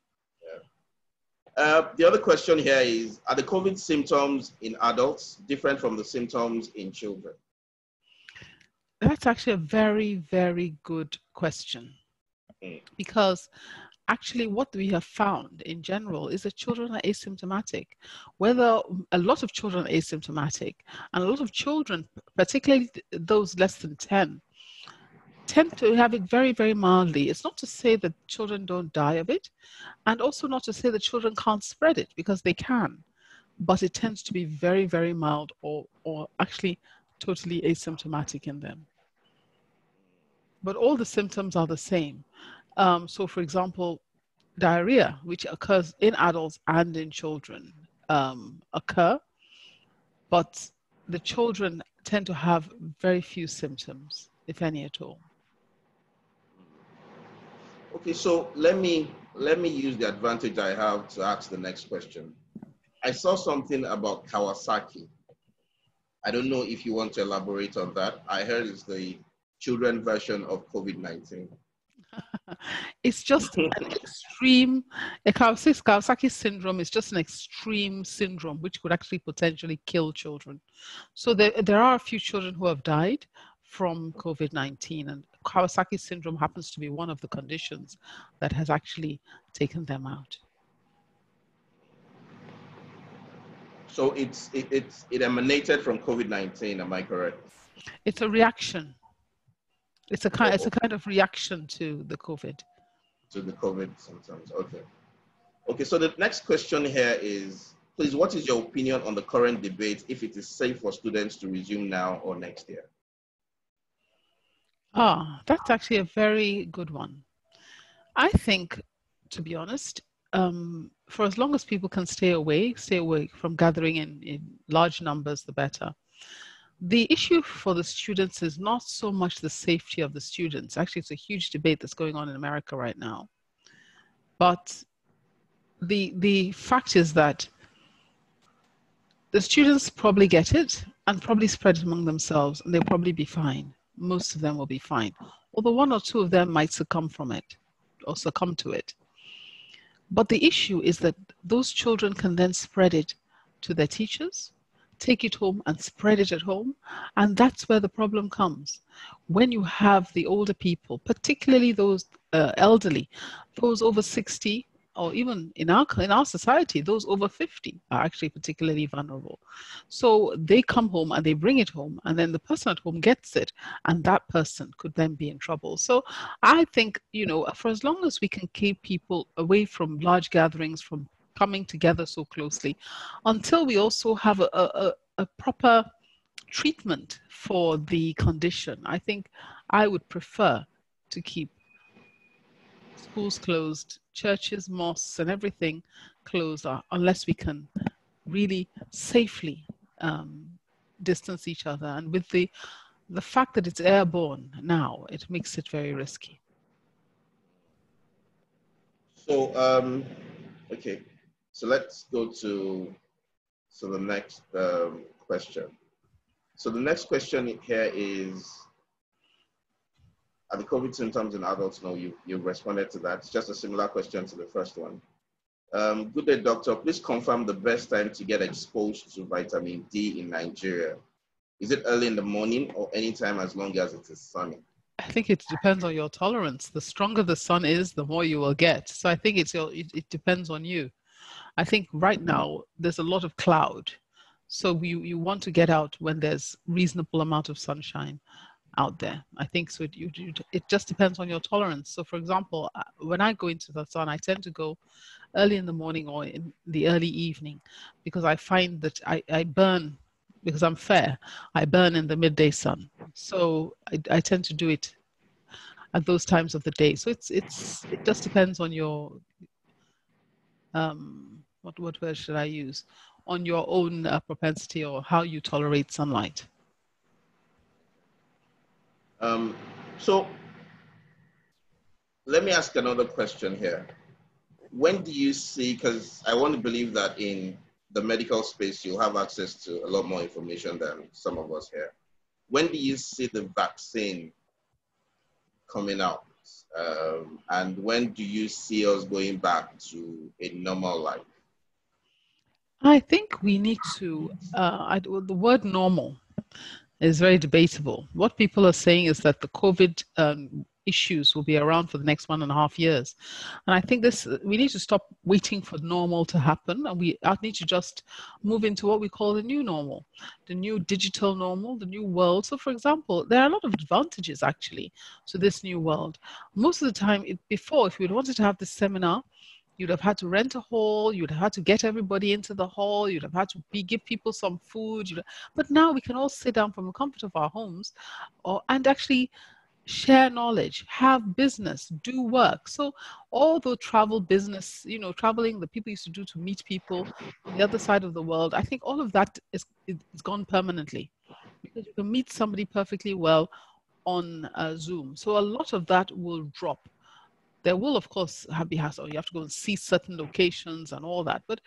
Yeah. The other question here is, are the COVID symptoms in adults different from the symptoms in children? That's actually a very, very good question. Because actually what we have found in general is that children are asymptomatic. Whether a lot of children are asymptomatic, and a lot of children, particularly those less than 10, tend to have it very, very mildly. It's not to say that children don't die of it, and also not to say that children can't spread it, because they can, but it tends to be very, very mild or actually totally asymptomatic in them. But all the symptoms are the same. So for example, diarrhea, which occurs in adults and in children, occur, but the children tend to have very few symptoms, if any at all. Okay, so let me use the advantage I have to ask the next question. I saw something about Kawasaki. I don't know if you want to elaborate on that. I heard it's the children version of COVID-19. It's just an extreme, Kawasaki syndrome is just an extreme syndrome which could actually potentially kill children. So there are a few children who have died from COVID-19, and Kawasaki syndrome happens to be one of the conditions that has actually taken them out. So it emanated from COVID-19, am I correct? It's a reaction. It's a kind of reaction to the COVID. To the COVID symptoms, okay. Okay, so the next question here is, please, what is your opinion on the current debate if it is safe for students to resume now or next year? That's actually a very good one. I think, to be honest, for as long as people can stay away from gathering in large numbers, the better. The issue for the students is not so much the safety of the students. Actually, it's a huge debate that's going on in America right now. But the fact is that The students probably get it and probably spread it among themselves, and they'll probably be fine. Most of them will be fine. Although one or two of them might succumb from it or succumb to it. But the issue is that those children can then spread it to their teachers, take it home and spread it at home. And that's where the problem comes. When you have the older people, particularly those elderly, those over 60, or even in our society, those over 50 are actually particularly vulnerable. So they come home and they bring it home, and then the person at home gets it, and that person could then be in trouble. So I think, for as long as we can keep people away from large gatherings, from coming together so closely, until we also have a proper treatment for the condition, I think I would prefer to keep schools closed, churches, mosques, and everything closed, unless we can really safely distance each other. And with the fact that it's airborne now, it makes it very risky. So, okay, so let's go to the next question. So the next question here is, are the COVID symptoms in adults? No, you responded to that. It's just a similar question to the first one. Good day, doctor. Please confirm the best time to get exposed to vitamin D in Nigeria. Is it early in the morning or any time as long as it is sunny? I think it depends on your tolerance. The stronger the sun is, the more you will get. So I think it depends on you. I think right now there's a lot of cloud. So you want to get out when there's reasonable amount of sunshine out there. I think so. It just depends on your tolerance. So for example, when I go into the sun, I tend to go early in the morning or in the early evening, because I find that I burn, because I'm fair, I burn in the midday sun. So I tend to do it at those times of the day. So it just depends on your, what word should I use? On your own propensity or how you tolerate sunlight. So let me ask another question here. When do you see, because I want to believe that in the medical space, you'll have access to a lot more information than some of us here. When do you see the vaccine coming out? And when do you see us going back to a normal life? I think we need to, the word normal is very debatable. What people are saying is that the COVID issues will be around for the next 1.5 years. And I think we need to stop waiting for normal to happen. And we need to just move into what we call the new normal, the new digital normal, the new world. So for example, there are a lot of advantages actually to this new world. Most of the time before, if you wanted to have this seminar, you'd have had to rent a hall, you'd have had to get everybody into the hall, you'd have had to give people some food. But now we can all sit down from the comfort of our homes and actually share knowledge, have business, do work. So all the travel business, traveling that people used to do to meet people on the other side of the world, I think all of that is gone permanently, because you can meet somebody perfectly well on Zoom. So a lot of that will drop. There will, of course, be hassle. You have to go and see certain locations and all that, but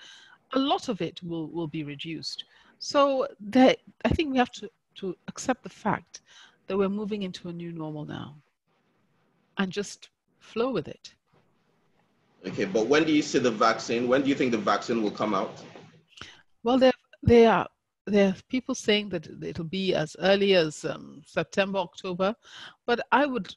a lot of it will be reduced. So I think we have to accept the fact that we're moving into a new normal now and just flow with it. Okay, but when do you see the vaccine? When do you think the vaccine will come out? Well, there are people saying that it'll be as early as September, October, but I would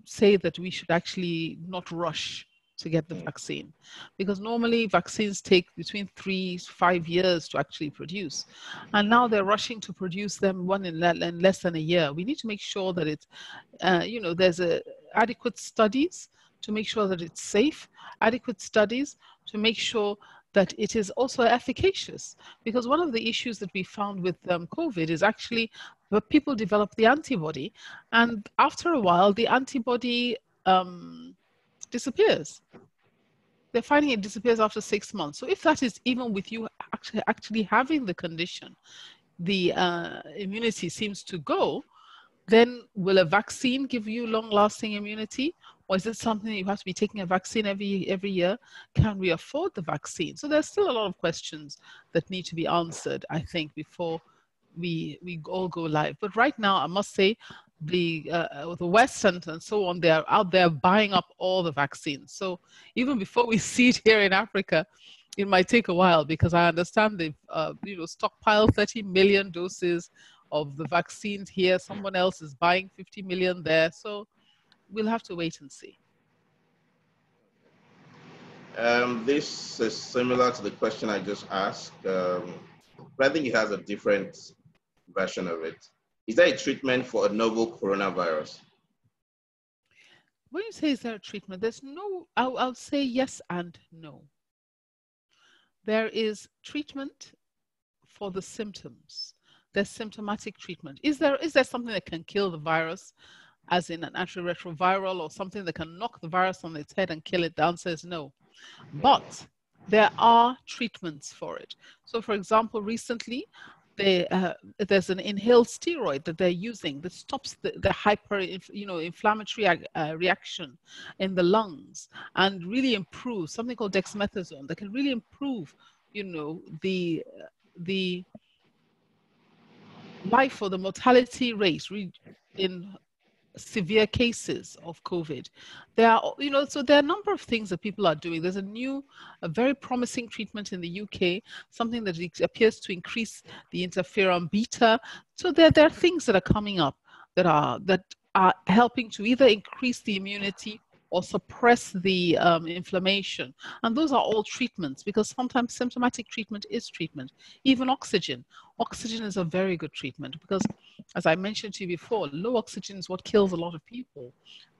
say that we should actually not rush to get the vaccine, because normally vaccines take between 3 to 5 years to actually produce, and now they're rushing to produce them in less than a year. We need to make sure that it's there's adequate studies to make sure that it's safe, adequate studies to make sure that it is also efficacious, because one of the issues that we found with COVID is actually that people develop the antibody, and after a while the antibody disappears. They're finding it disappears after 6 months. So if that is even with you actually having the condition, the immunity seems to go, then will a vaccine give you long-lasting immunity, Or is it something you have to be taking a vaccine every year? Can we afford the vaccine? So there's still a lot of questions that need to be answered, I think, before we all go live. But right now, I must say, the West and so on, they're out there buying up all the vaccines. So even before we see it here in Africa, it might take a while, because I understand they've stockpiled 30 million doses of the vaccines here. Someone else is buying 50 million there. So we'll have to wait and see. This is similar to the question I just asked, but I think it has a different version of it. Is there a treatment for a novel coronavirus? When you say is there a treatment, there's no, I'll say yes and no. There is treatment for the symptoms. There's symptomatic treatment. Is there something that can kill the virus, as in an antiretroviral, or something that can knock the virus on its head and kill it? The answer is no. But there are treatments for it. So for example, recently, there's an inhaled steroid that they're using that stops the inflammatory reaction in the lungs, and really improves something called dexamethasone that can really improve, the life or the mortality rate in severe cases of COVID. There are, so there are a number of things that people are doing. There's a very promising treatment in the UK, something that appears to increase the interferon beta. So there are things that are coming up that are helping to either increase the immunity or suppress the inflammation. And those are all treatments, because sometimes symptomatic treatment is treatment. Even oxygen. Oxygen is a very good treatment, because as I mentioned to you before, low oxygen is what kills a lot of people.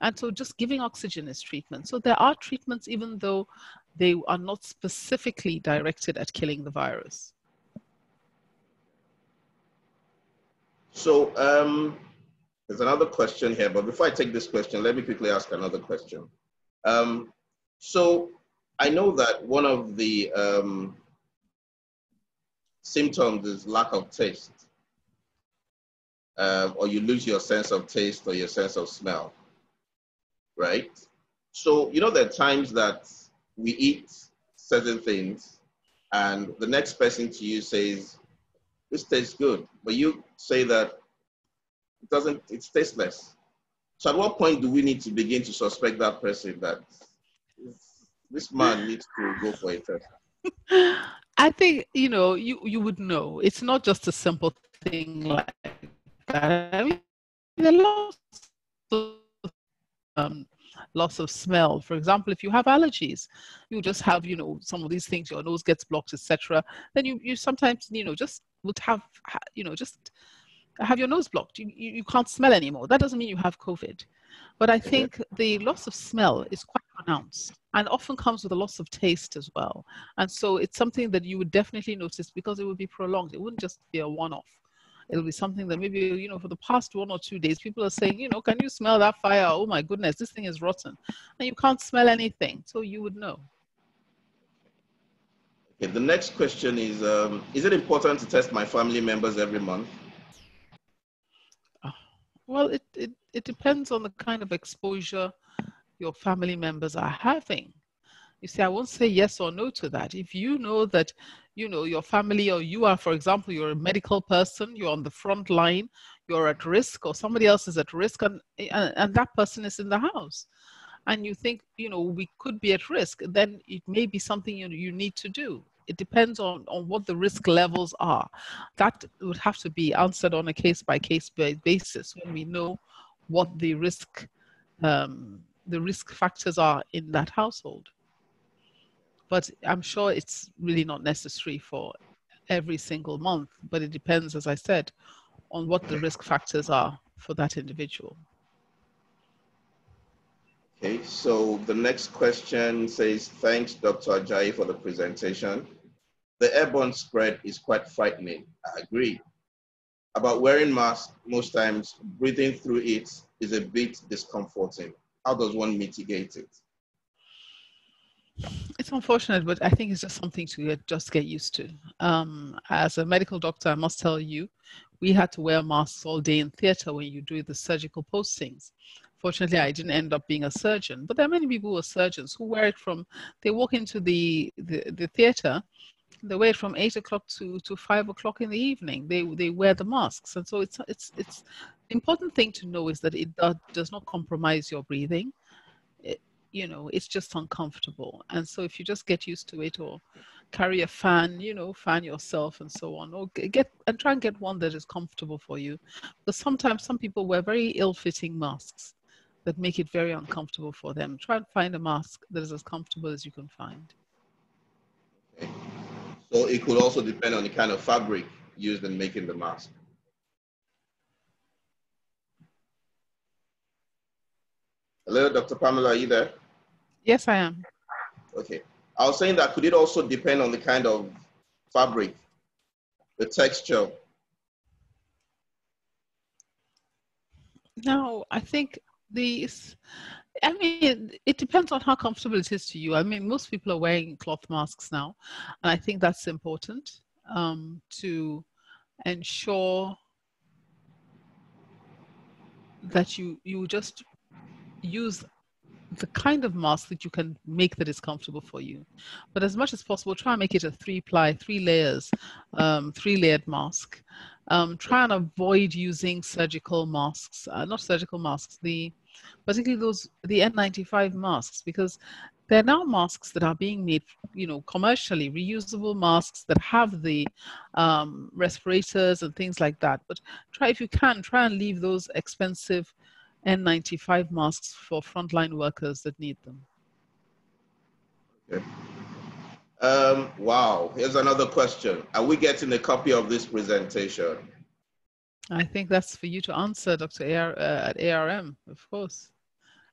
And so just giving oxygen is treatment. So there are treatments, even though they are not specifically directed at killing the virus. So there's another question here, but before I take this question, let me quickly ask another question. So I know that one of the symptoms is lack of taste, or you lose your sense of taste or your sense of smell, right? So, there are times that we eat certain things and the next person to you says, this tastes good, but you say that it's tasteless. So at what point do we need to begin to suspect that person that this man needs to go for a test? I think, you would know. It's not just a simple thing like that. I mean, there are loss of smell. For example, if you have allergies, you just have, some of these things, your nose gets blocked, etc. Then you sometimes, just would have, just have your nose blocked. You can't smell anymore. That doesn't mean you have COVID. But I think the loss of smell is quite pronounced and often comes with a loss of taste as well. And so it's something that you would definitely notice, because it would be prolonged. It wouldn't just be a one-off. It'll be something that maybe, for the past 1 or 2 days, people are saying, can you smell that fire? Oh my goodness, this thing is rotten. And you can't smell anything. So you would know. Okay, the next question is it important to test my family members every month? Well, it depends on the kind of exposure your family members are having. You see, I won't say yes or no to that. If you know that, your family, or you are, for example, you're a medical person, you're on the front line, you're at risk, or somebody else is at risk, and that person is in the house, and you think, we could be at risk, then it may be something you need to do. It depends on what the risk levels are. That would have to be answered on a case-by-case basis when we know what the risk factors are in that household. But I'm sure it's really not necessary for every single month, but it depends, as I said, on what the risk factors are for that individual. Okay, so the next question says, thanks, Dr. Ajayi, for the presentation. The airborne spread is quite frightening. I agree. About wearing masks, most times breathing through it is a bit discomforting. How does one mitigate it? It's unfortunate, but I think it's just something to get used to. As a medical doctor, I must tell you, we had to wear masks all day in theater when you do the surgical postings. Fortunately, I didn't end up being a surgeon, but there are many people who are surgeons who wear it they walk into the theater, they wear it from 8 o'clock to 5 o'clock in the evening. They wear the masks. And so it's the important thing to know is that it does not compromise your breathing. It's just uncomfortable. And so if you just get used to it, or carry a fan, fan yourself and so on, or try and get one that is comfortable for you. Because sometimes some people wear very ill-fitting masks that make it very uncomfortable for them. Try and find a mask that is as comfortable as you can find. Okay. So it could also depend on the kind of fabric used in making the mask. Hello, Dr. Pamela, are you there? Yes, I am. Okay. I was saying that could it also depend on the kind of fabric, the texture? No, I think it depends on how comfortable it is to you. I mean, most people are wearing cloth masks now, and I think that's important to ensure that you just use the kind of mask that you can make that is comfortable for you. But as much as possible, try and make it a 3-ply, 3 layers, 3-layered mask. Try and avoid using surgical masks, not surgical masks, particularly the N95 masks, because there are now masks that are being made, commercially, reusable masks that have the respirators and things like that. But try and leave those expensive N95 masks for frontline workers that need them. Okay. Wow, here's another question. Are we getting a copy of this presentation? I think that's for you to answer, Dr. at ARM, of course.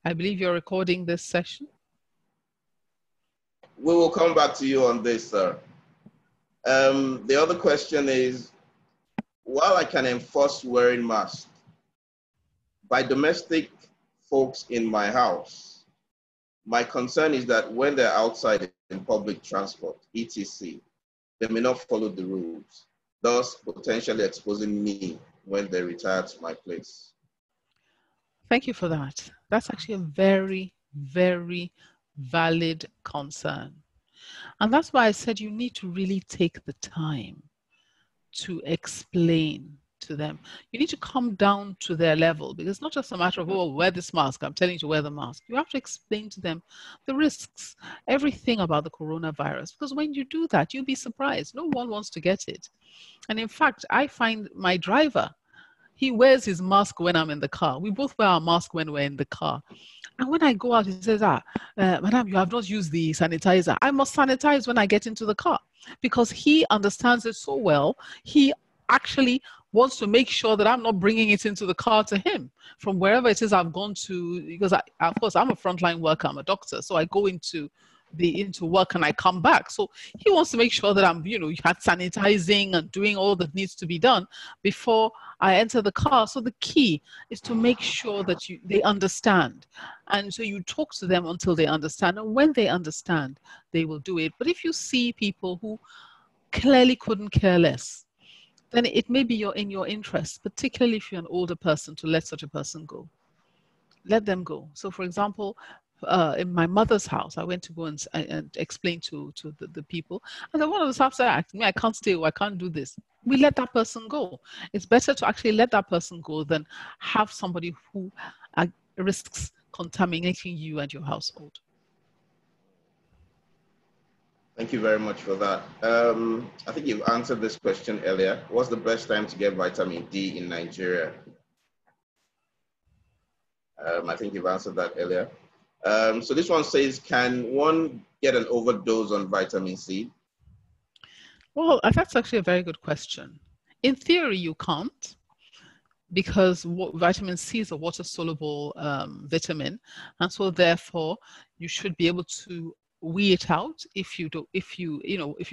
I believe you're recording this session. We will come back to you on this, sir. The other question is, while I can enforce wearing masks, by domestic folks in my house, my concern is that when they're outside in public transport, etc., they may not follow the rules, thus potentially exposing me when they retire to my place. Thank you for that. That's actually a very, very valid concern. And that's why I said you need to really take the time to explain to them. You need to come down to their level, because it's not just a matter of, oh, wear this mask, I'm telling you to wear the mask. You have to explain to them the risks, everything about the coronavirus, because when you do that, you'll be surprised. No one wants to get it. And in fact, I find my driver, he wears his mask when I'm in the car. We both wear our mask when we're in the car. And when I go out, he says, Madam, you have not used the sanitizer. I must sanitize when I get into the car, because he understands it so well. He actually wants to make sure that I'm not bringing it into the car to him from wherever it is I've gone to, because of course I'm a frontline worker, I'm a doctor, so I go into work and I come back. So he wants to make sure that I'm, sanitizing and doing all that needs to be done before I enter the car. So the key is to make sure that they understand. And so you talk to them until they understand. And when they understand, they will do it. But if you see people who clearly couldn't care less, then it may be in your interest, particularly if you're an older person, to let such a person go. Let them go. So for example, in my mother's house, I went to go and explain to the people. And then one of the staff said, I can't stay, or I can't do this. We let that person go. It's better to actually let that person go than have somebody who risks contaminating you and your household. Thank you very much for that. I think you've answered this question earlier. What's the best time to get vitamin D in Nigeria? I think you've answered that earlier. So this one says, can one get an overdose on vitamin C? Well, that's actually a very good question. In theory, you can't, because vitamin C is a water-soluble vitamin, and so therefore you should be able to wee it out. If you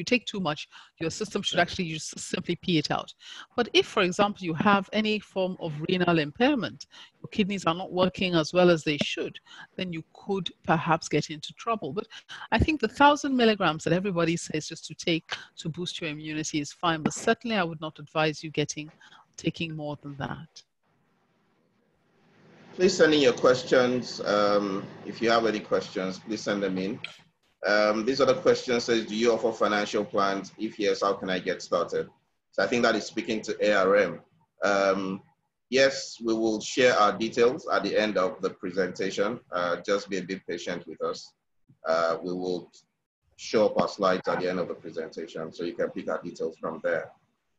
take too much, your system should actually just simply pee it out. But if, for example, you have any form of renal impairment, your kidneys are not working as well as they should, then you could perhaps get into trouble. But I think the 1,000 milligrams that everybody says just to take to boost your immunity is fine, but certainly I would not advise you taking more than that. Please send in your questions. If you have any questions, please send them in. This other question says, do you offer financial plans? If yes, how can I get started? So I think that is speaking to ARM. Yes, we will share our details at the end of the presentation. Just be a bit patient with us. We will show up our slides at the end of the presentation, so you can pick our details from there.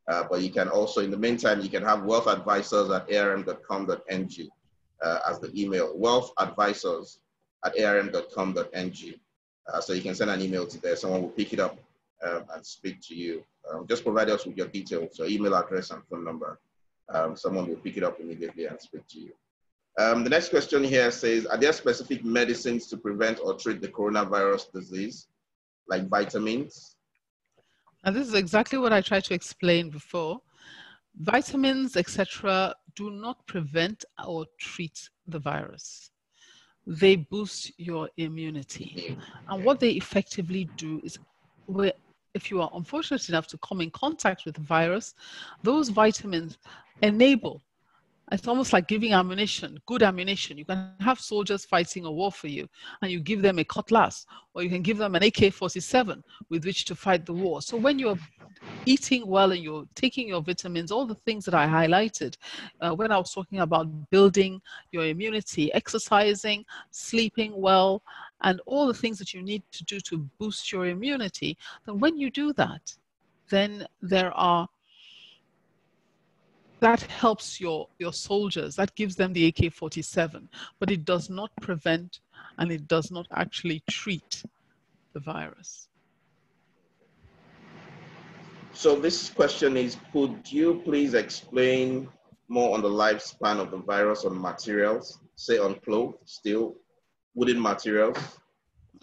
But you can also, in the meantime, you can have wealthadvisors@arm.com.ng as the email, wealthadvisors@arm.com.ng. So you can send an email to there. Someone will pick it up and speak to you. Just provide us with your details, your email address and phone number. Someone will pick it up immediately and speak to you. The next question here says, are there specific medicines to prevent or treat the coronavirus disease, like vitamins? And this is exactly what I tried to explain before. Vitamins, etc., do not prevent or treat the virus. They boost your immunity. And what they effectively do is, if you are unfortunate enough to come in contact with the virus, those vitamins enable, it's almost like giving ammunition, good ammunition. You can have soldiers fighting a war for you, and you give them a cutlass, or you can give them an AK-47 with which to fight the war. So when you're eating well and you're taking your vitamins, all the things that I highlighted when I was talking about building your immunity, exercising, sleeping well, and all the things that you need to do to boost your immunity, then when you do that, then that helps your soldiers, that gives them the AK-47, but it does not prevent and it does not actually treat the virus. So this question is, could you please explain more on the lifespan of the virus on materials, say on cloth, steel, wooden materials?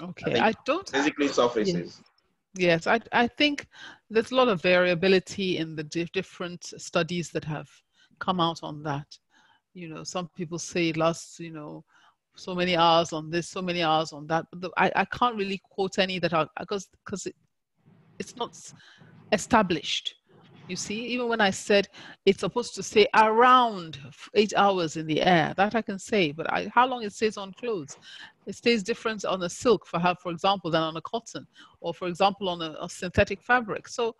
Okay, I don't... Basically surfaces. Yes, I think there's a lot of variability in the different studies that have come out on that. You know, some people say it lasts, you know, so many hours on this, so many hours on that. But I can't really quote any that are, because it's not established. You see, even when I said it's supposed to stay around 8 hours in the air, that I can say, but how long it stays on clothes? It stays different on a silk, for example, than on a cotton, or for example, on a synthetic fabric. So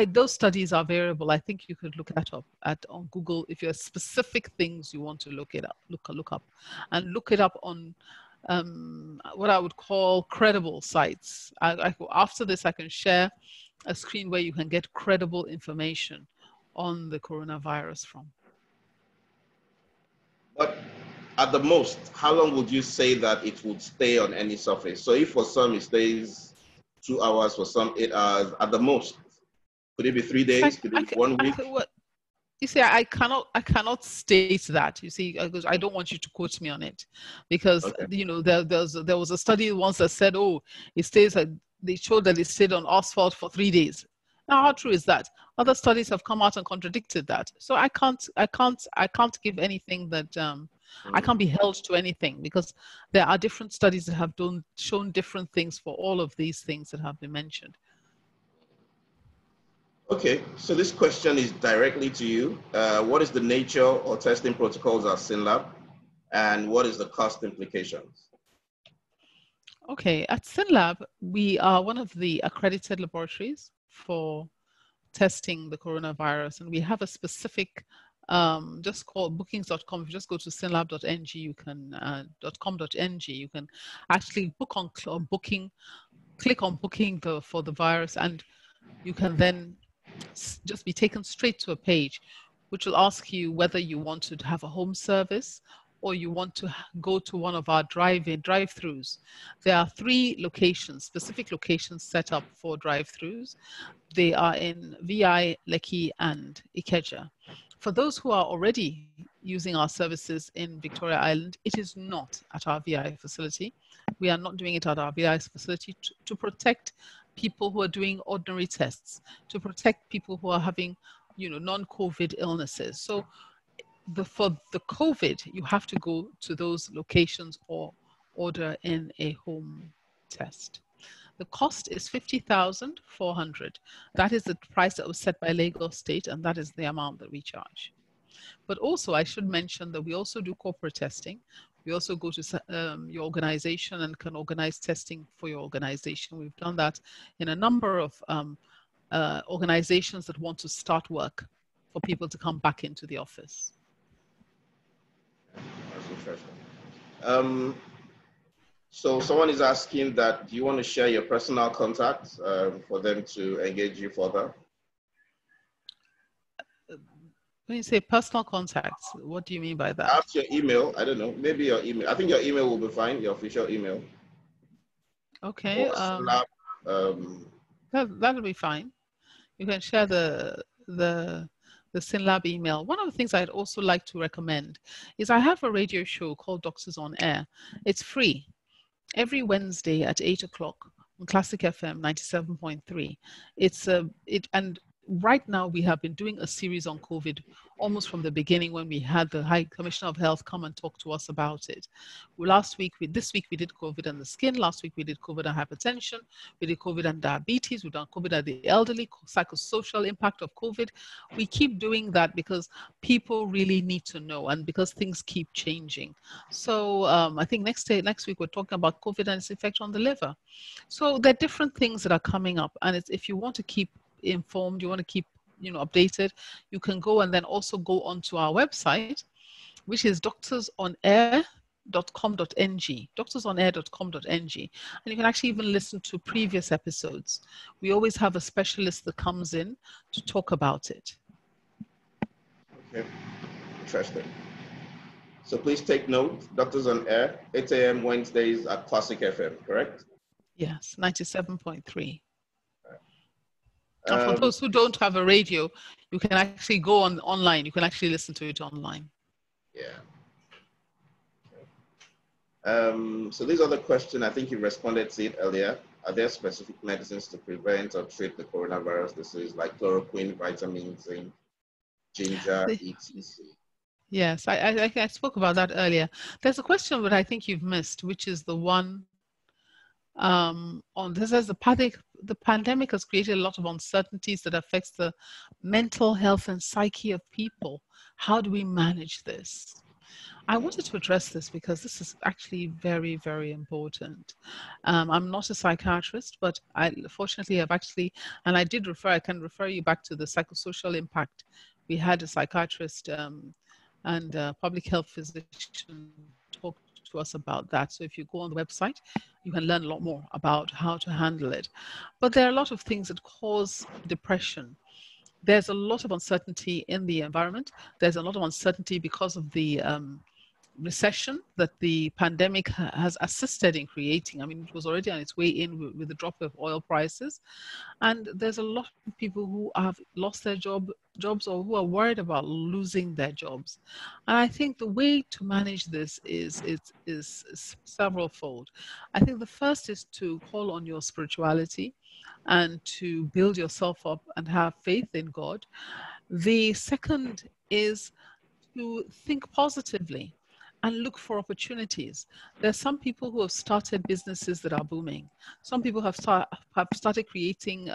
those studies are variable. I think you could look that up on Google if you have specific things you want to look up, and look it up on what I would call credible sites. After this, I can share a screen where you can get credible information on the coronavirus from. But at the most, how long would you say that it would stay on any surface? So if for some it stays 2 hours, for some 8 hours, at the most, could it be 3 days? Could it be 1 week? You see, I cannot state that. You see, because I don't want you to quote me on it, because okay, you know, there was a study once that said, oh, it stays. They showed that it stayed on asphalt for 3 days. Now, how true is that? Other studies have come out and contradicted that. So I can't give anything that I can't be held to anything, because there are different studies that have shown different things for all of these things that have been mentioned. Okay, so this question is directly to you. What is the nature or testing protocols at SYNLAB, and what is the cost implications? Okay, at SYNLAB, we are one of the accredited laboratories for testing the coronavirus, and we have a specific, just call bookings.com. If you just go to synlab.ng, you can, .com.ng, you can actually book on booking, click on booking for the virus, and you can then just be taken straight to a page which will ask you whether you want to have a home service or you want to go to one of our drive-throughs. There are 3 locations, specific locations set up for drive-throughs. They are in VI, Lekki, and Ikeja. For those who are already using our services in Victoria Island, it is not at our VI facility. We are not doing it at our VI facility to protect people who are doing ordinary tests, to protect people who are having, you know, non-COVID illnesses. So for the COVID, you have to go to those locations or order in a home test. The cost is 50,400. That is the price that was set by Lagos State, and that is the amount that we charge. But also I should mention that we also do corporate testing. We also go to your organization and can organize testing for your organization. We've done that in a number of organizations that want to start work for people to come back into the office. That's interesting. So someone is asking that, do you want to share your personal contacts for them to engage you further? When you say personal contacts, what do you mean by that? Perhaps your email, I don't know, maybe your email. I think your email will be fine, your official email. Okay. That'll be fine. You can share the SynLab email. One of the things I'd also like to recommend is I have a radio show called Doctors on Air. It's free. Every Wednesday at 8 o'clock on Classic FM 97.3. And right now we have been doing a series on COVID almost from the beginning, when we had the High Commissioner of Health come and talk to us about it. This week we did COVID and the skin. Last week we did COVID and hypertension. We did COVID and diabetes. We've done COVID and the elderly, psychosocial impact of COVID. We keep doing that because people really need to know, and because things keep changing. So I think next week we're talking about COVID and its effect on the liver. So there are different things that are coming up, and if you want to keep informed, you want to keep updated, you can go and then also go onto our website, which is doctorsonair.com.ng, doctorsonair.com.ng, and you can actually even listen to previous episodes. We always have a specialist that comes in to talk about it. Okay, interesting. So please take note, Doctors on Air, 8 a.m. Wednesdays at Classic FM, correct? Yes, 97.3. And for those who don't have a radio, you can actually go online. You can actually listen to it online. Yeah. So these are the questions. I think you responded to it earlier. Are there specific medicines to prevent or treat the coronavirus disease, like chloroquine, vitamin zinc, ginger, etc.? Yes, I spoke about that earlier. There's a question that I think you've missed, which is the one on this. As the pandemic has created a lot of uncertainties that affects the mental health and psyche of people. How do we manage this? I wanted to address this because this is actually very, very important. I'm not a psychiatrist, but I fortunately have actually, and I can refer you back to the psychosocial impact. We had a psychiatrist and a public health physician talk to us about that. So if you go on the website, you can learn a lot more about how to handle it. But there are a lot of things that cause depression. There's a lot of uncertainty in the environment. There's a lot of uncertainty because of the recession that the pandemic has assisted in creating. I mean, it was already on its way in with the drop of oil prices. And there's a lot of people who have lost their jobs or who are worried about losing their jobs. And I think the way to manage this is several-fold. I think the first is to call on your spirituality and to build yourself up and have faith in God. The second is to think positively and look for opportunities. There's some people who have started businesses that are booming. Some people have started creating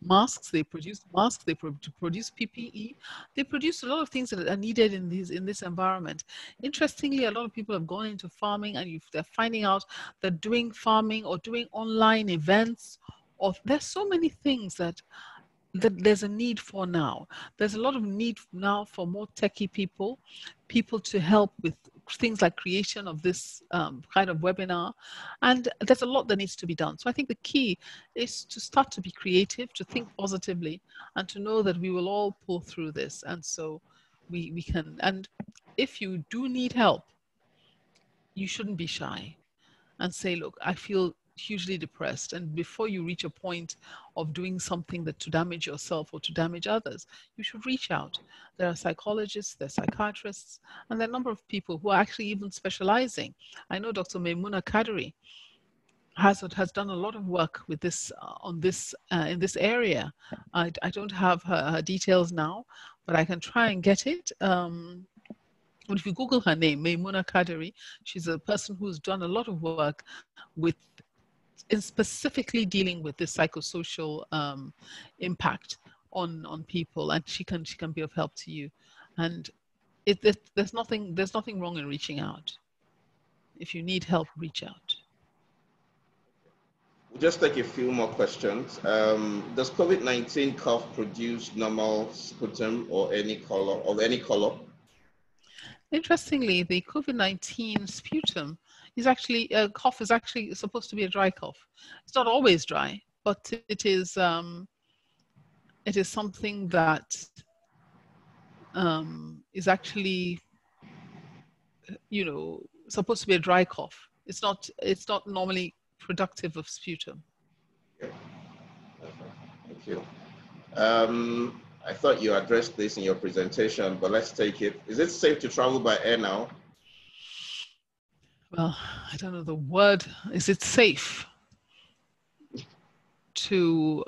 masks. They produce masks. They produce PPE. They produce a lot of things that are needed in this environment. Interestingly, a lot of people have gone into farming, and they're finding out that doing farming or doing online events, or there's so many things that there's a need for now. There's a lot of need now for more techie people to help with things like creation of this kind of webinar. And there's a lot that needs to be done. So I think the key is to start to be creative, to think positively, and to know that we will all pull through this. And so we can, and if you do need help, you shouldn't be shy and say, look, I feel hugely depressed. And before you reach a point of doing something that to damage yourself or to damage others, you should reach out. There are psychologists, there are psychiatrists, and there are a number of people who are actually even specializing. I know Dr. Maimuna Kadri has done a lot of work with this in this area. I don't have her details now, but I can try and get it. But if you Google her name, Maimuna Kadri, she's a person who's done a lot of work in specifically dealing with this psychosocial impact on people, and she can be of help to you. And there's nothing wrong in reaching out. If you need help, reach out. We'll just take a few more questions. Does COVID-19 cough produce normal sputum or any color of any color? Interestingly, the COVID-19 sputum is actually cough is actually supposed to be a dry cough. It's not always dry, but it is something that is actually, you know, supposed to be a dry cough. It's not normally productive of sputum. Okay. Thank you. I thought you addressed this in your presentation, but let's take it. Is it safe to travel by air now? Well, I don't know the word. Is it safe to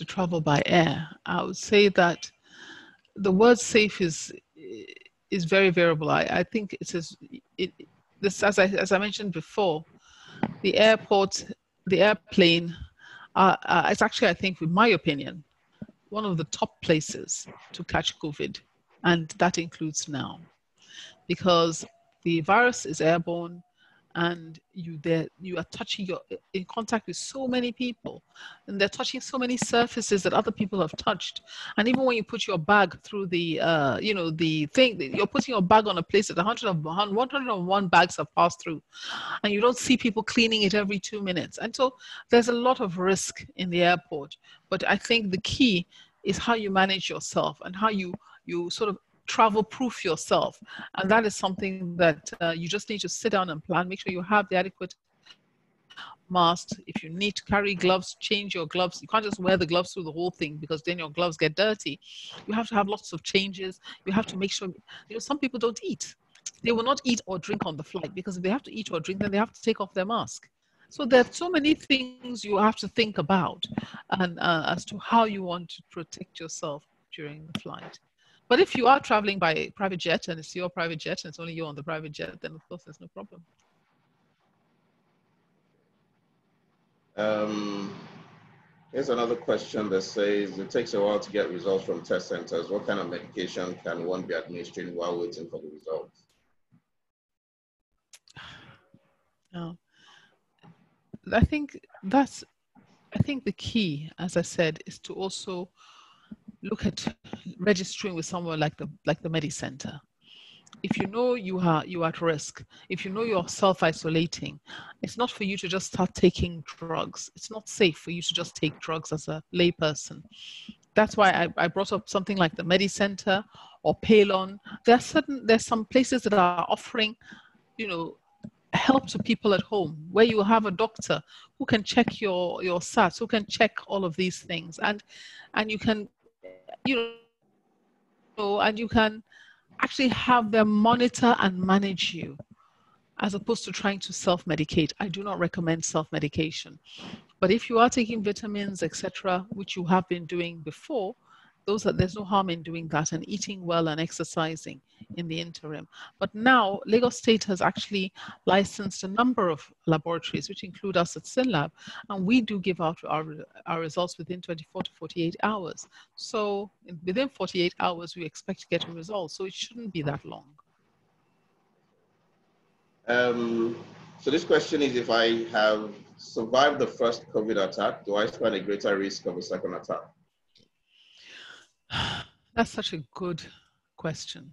travel by air? I would say that the word safe is very variable. I think it says this, as I mentioned before, the airplane, it's actually, I think, in my opinion, one of the top places to catch COVID, and that includes now, because the virus is airborne, and you are touching, in contact with so many people, and they're touching so many surfaces that other people have touched. And even when you put your bag through the the thing, you're putting your bag on a place that 101 bags have passed through, and you don't see people cleaning it every 2 minutes. And so there's a lot of risk in the airport. But I think the key is how you manage yourself and how you sort of travel proof yourself. And that is something that you just need to sit down and plan. Make sure you have the adequate masks. If you need to carry gloves, change your gloves. You can't just wear the gloves through the whole thing, because then your gloves get dirty. You have to have lots of changes. You have to make sure, some people don't eat. They will not eat or drink on the flight, because if they have to eat or drink, then they have to take off their mask. So there are so many things you have to think about, and as to how you want to protect yourself during the flight. But if you are traveling by private jet, and it's your private jet, and it's only you on the private jet, then of course there's no problem. Here's another question that says, it takes a while to get results from test centers. What kind of medication can one be administering while waiting for the results? I think the key, as I said, is to also look at registering with someone like the MediCenter. If you know you are at risk, if you know you're self-isolating, it's not for you to just start taking drugs. It's not safe for you to just take drugs as a layperson. That's why I brought up something like the MediCenter or Palon. There's some places that are offering, help to people at home, where you have a doctor who can check your SATs, who can check all of these things, and you can, and you can actually have them monitor and manage you, as opposed to trying to self-medicate. I do not recommend self-medication. But if you are taking vitamins, etc., which you have been doing before, there's no harm in doing that, and eating well and exercising in the interim. But now, Lagos State has actually licensed a number of laboratories, which include us at SynLab, and we do give out our results within 24 to 48 hours. So within 48 hours, we expect to get a result. So it shouldn't be that long. So this question is, if I have survived the first COVID attack, do I stand a greater risk of a second attack? That's such a good question.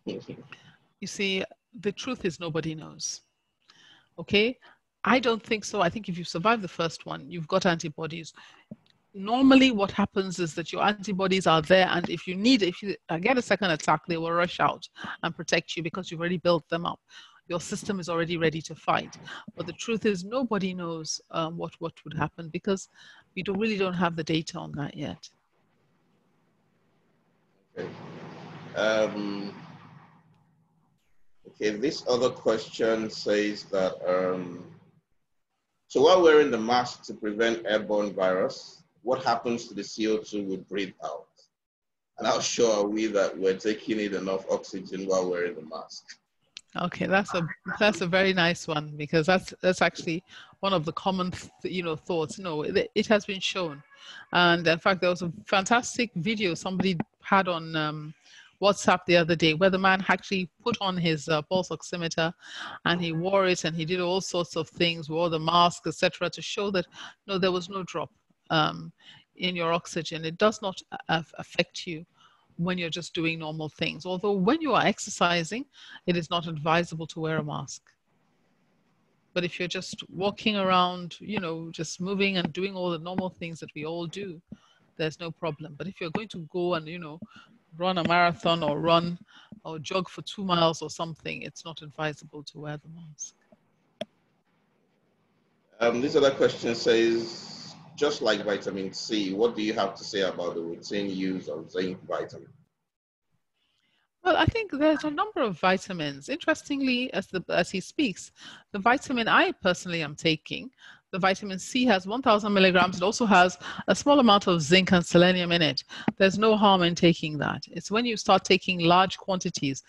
You see, the truth is nobody knows. Okay? I don't think so. I think if you survive the first one, you've got antibodies. Normally what happens is that your antibodies are there, and if you get a second attack, they will rush out and protect you because you've already built them up. Your system is already ready to fight. But the truth is nobody knows what would happen, because we really don't have the data on that yet. Okay. Okay, this other question says that, so while wearing the mask to prevent airborne virus, what happens to the CO2 we breathe out? And how sure are we that we're taking in enough oxygen while wearing the mask? Okay, that's a very nice one, because that's actually one of the common thoughts. No, it has been shown, and in fact, there was a fantastic video somebody had on WhatsApp the other day, where the man actually put on his pulse oximeter, and he wore it, and he did all sorts of things, wore the mask, etc., to show that no, there was no drop in your oxygen. It does not affect you when you're just doing normal things. Although when you are exercising, it is not advisable to wear a mask. But if you're just walking around, just moving and doing all the normal things that we all do, there's no problem. But if you're going to go and, run a marathon or run or jog for 2 miles or something, it's not advisable to wear the mask. This other question says, just like vitamin C, what do you have to say about the routine use of zinc vitamin? Well, I think there's a number of vitamins. Interestingly, as he speaks, the vitamin I personally am taking, the vitamin C, has 1,000 milligrams. It also has a small amount of zinc and selenium in it. There's no harm in taking that. It's when you start taking large quantities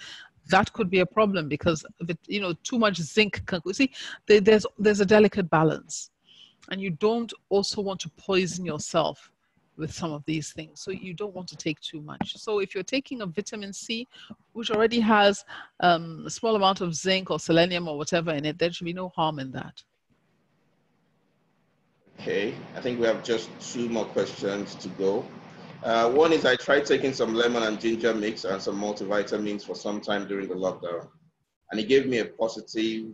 that could be a problem, because of it, too much zinc can, see, there's a delicate balance, and you don't also want to poison yourself with some of these things. So you don't want to take too much. So if you're taking a vitamin C, which already has a small amount of zinc or selenium or whatever in it, there should be no harm in that. Okay, I think we have just 2 more questions to go. One is, I tried taking some lemon and ginger mix and some multivitamins for some time during the lockdown, and it gave me a positive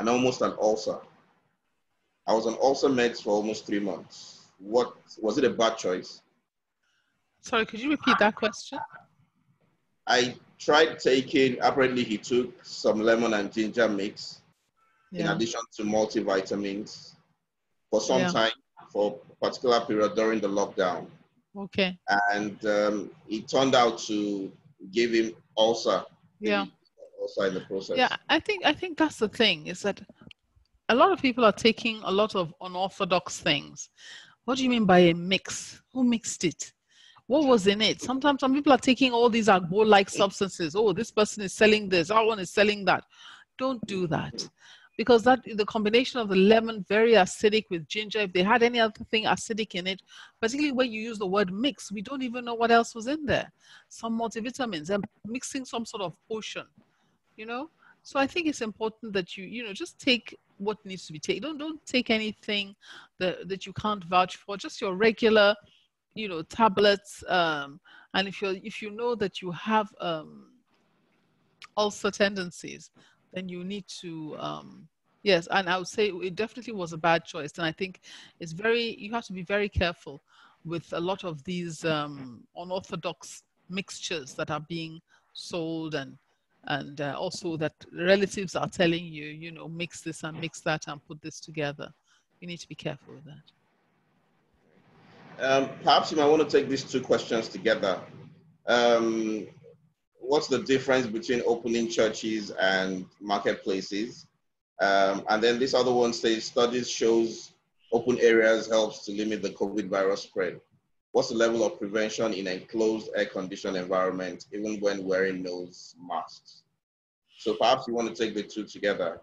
and almost an ulcer. I was on ulcer meds for almost 3 months. Was it a bad choice? Sorry, could you repeat that question? I tried taking, apparently he took some lemon and ginger mix in addition to multivitamins for some time, for a particular period during the lockdown. Okay. And it turned out to give him ulcer. Yeah. Ulcer in the process. Yeah, I think that's the thing, is that a lot of people are taking a lot of unorthodox things. What do you mean by a mix? Who mixed it? What was in it? Sometimes some people are taking all these agbo-like substances. Oh, this person is selling this, our one is selling that. Don't do that. Because the combination of the lemon, very acidic, with ginger, if they had any other thing acidic in it, particularly when you use the word mix, we don't even know what else was in there. Some multivitamins, and mixing some sort of potion, So I think it's important that you just take what needs to be taken. Don't take anything that you can't vouch for. Just your regular, tablets. And if you know that you have ulcer tendencies, then you need to yes. And I would say it definitely was a bad choice. And I think you have to be very careful with a lot of these unorthodox mixtures that are being sold, and also that relatives are telling you, mix this and mix that and put this together. You need to be careful with that. Perhaps you might want to take these 2 questions together. What's the difference between opening churches and marketplaces? And then this other one says, studies shows open areas helps to limit the COVID virus spread. What's the level of prevention in enclosed air-conditioned environment, even when wearing nose masks? So perhaps you want to take the 2 together.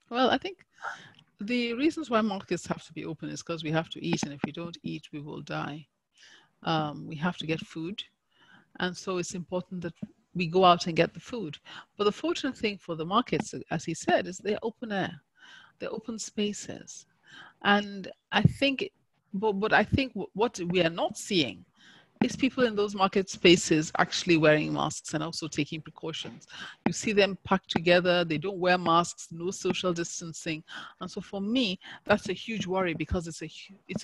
Well, I think the reasons why markets have to be open is because we have to eat, and if we don't eat, we will die. We have to get food, and so it's important that we go out and get the food. But the fortunate thing for the markets, as he said, is they're open air, they're open spaces. And I think, but I think what we are not seeing is people in those market spaces actually wearing masks and also taking precautions. You see them packed together, they don't wear masks, no social distancing. And so for me, that's a huge worry, because it's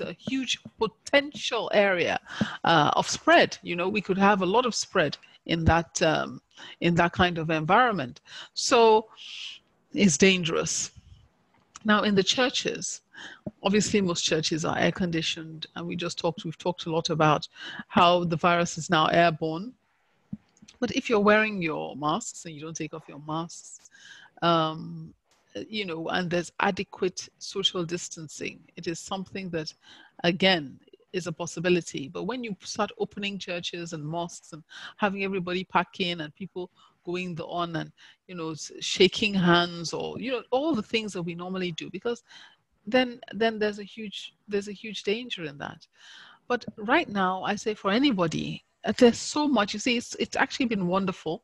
a huge potential area of spread. We could have a lot of spread in that kind of environment. So it's dangerous. Now, in the churches, obviously most churches are air conditioned, and we've talked a lot about how the virus is now airborne. But if you're wearing your masks and you don't take off your masks, and there's adequate social distancing, it is something that, again, is a possibility. But when you start opening churches and mosques and having everybody pack in and people going on and, you know, shaking hands or, you know, all the things that we normally do, because then there's a huge danger in that. But right now, I say for anybody, there's so much. You see, it's actually been wonderful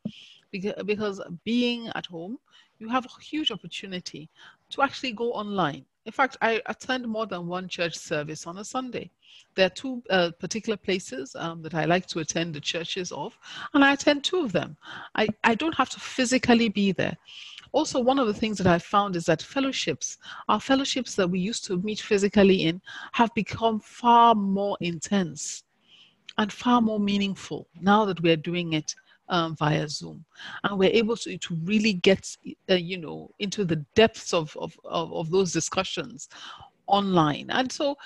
because being at home, you have a huge opportunity to actually go online. In fact, I attend more than one church service on a Sunday. There are two particular places that I like to attend the churches of, and I attend two of them. I don't have to physically be there. Also, one of the things that I found is that our fellowships that we used to meet physically in, have become far more intense and far more meaningful now that we're doing it via Zoom. And we're able to really get, you know, into the depths of those discussions online. And so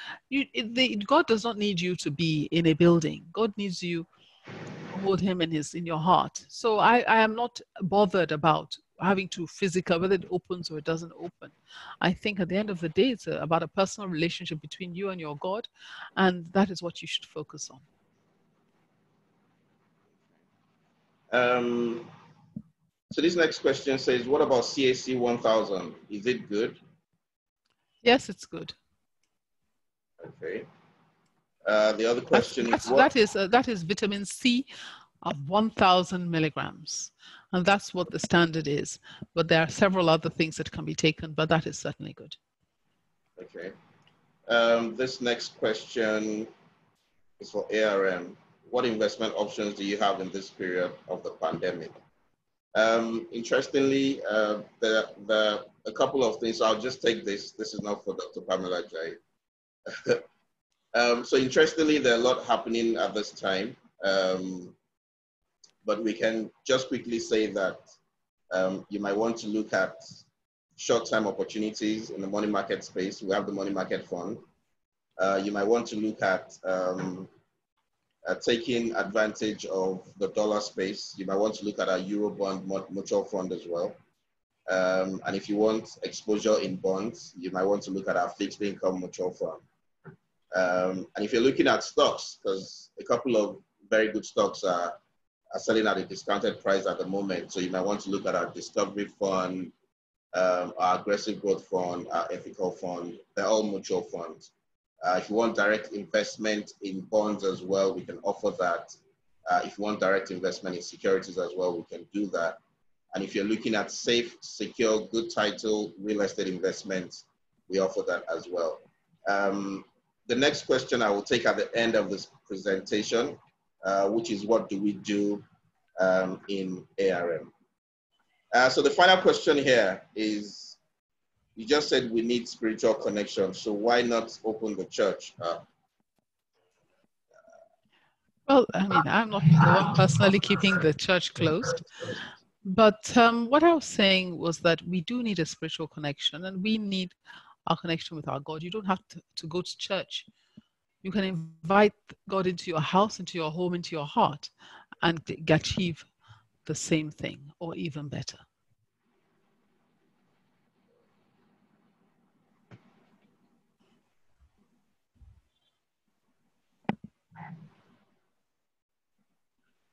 God does not need you to be in a building. God needs you to hold him in your heart. So I am not bothered about having to physical, whether it opens or it doesn't open. I think at the end of the day, it's about a personal relationship between you and your God, and that is what you should focus on. So this next question says, what about CAC 1000? Is it good? Yes, it's good. Okay. The other question is what? That is vitamin C of 1,000 milligrams. And that's what the standard is. But there are several other things that can be taken, but that is certainly good. Okay. This next question is for ARM. What investment options do you have in this period of the pandemic? Interestingly, there are a couple of things. So I'll just take this. This is not for Dr. Pamela Jai. So interestingly, there are a lot happening at this time. But we can just quickly say that you might want to look at short-term opportunities in the money market space. We have the money market fund. You might want to look at taking advantage of the dollar space. You might want to look at our Eurobond mutual fund as well. And if you want exposure in bonds, you might want to look at our fixed income mutual fund. And if you're looking at stocks, because a couple of very good stocks are selling at a discounted price at the moment. So you might want to look at our Discovery Fund, our Aggressive Growth Fund, our Ethical Fund. They're all mutual funds. If you want direct investment in bonds as well, we can offer that. If you want direct investment in securities as well, we can do that. And if you're looking at safe, secure, good title, real estate investments, we offer that as well. The next question I will take at the end of this presentation, which is what do we do in ARM? So the final question here is, you just said we need spiritual connection, so why not open the church? Well, I mean, I'm not the one personally keeping the church closed, but what I was saying was that we do need a spiritual connection, and we need our connection with our God. You don't have to go to church. You can invite God into your house, into your home, into your heart, and achieve the same thing or even better.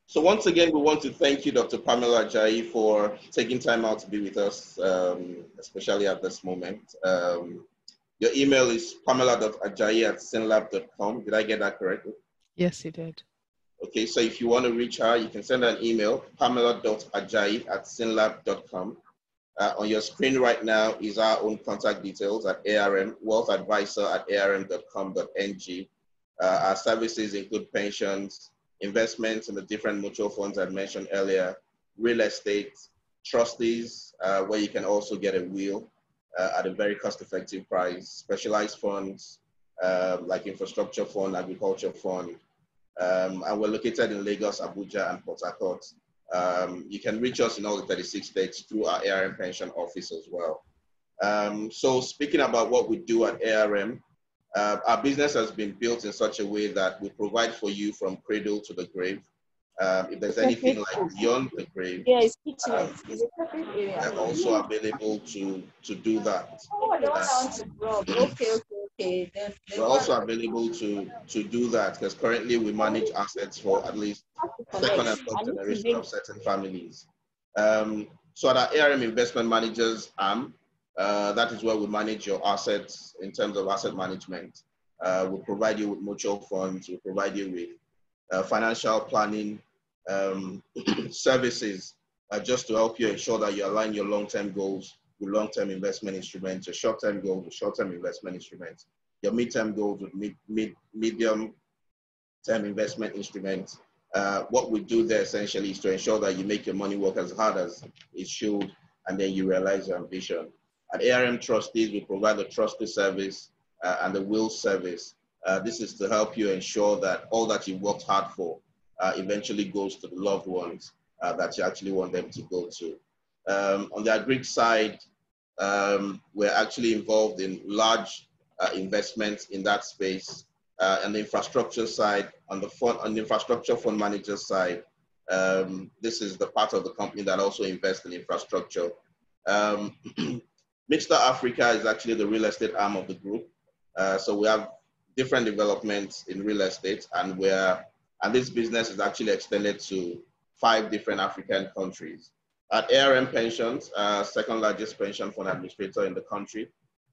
So once again, we want to thank you, Dr. Pamela Ajayi, for taking time out to be with us, especially at this moment. Your email is pamela.ajayi@synlab.com. Did I get that correctly? Yes, you did. Okay, so if you want to reach her, you can send her an email, pamela.ajayi@synlab.com. On your screen right now is our own contact details at ARM, wealth advisor at arm.com.ng. Our services include pensions, investments in the different mutual funds I mentioned earlier, real estate, trustees, where you can also get a will at a very cost-effective price, specialized funds like infrastructure fund, agriculture fund, and we're located in Lagos, Abuja, and Port Harcourt. You can reach us in all the 36 states through our ARM pension office as well. So speaking about what we do at ARM, our business has been built in such a way that we provide for you from cradle to the grave. If there's anything like beyond the grave, we're also available to do that. We're also available to do that because currently we manage assets for at least second and third generation of certain families. So at our ARM Investment Managers arm, that is where we manage your assets in terms of asset management. We'll provide you with mutual funds, we'll provide you with financial planning services just to help you ensure that you align your long-term goals with long-term investment instruments, your short-term goals with short-term investment instruments, your mid-term goals with medium-term investment instruments. What we do there essentially is to ensure that you make your money work as hard as it should, and then you realize your ambition. At ARM Trustees, we provide the trustee service and the will service. This is to help you ensure that all that you worked hard for eventually goes to the loved ones that you actually want them to go to. On the agri side, we're actually involved in large investments in that space. On the infrastructure side, on the infrastructure fund manager side, this is the part of the company that also invests in infrastructure. Midstar Africa is actually the real estate arm of the group. So we have different developments in real estate, and this business is actually extended to 5 different African countries. At ARM Pensions, second largest pension fund administrator in the country,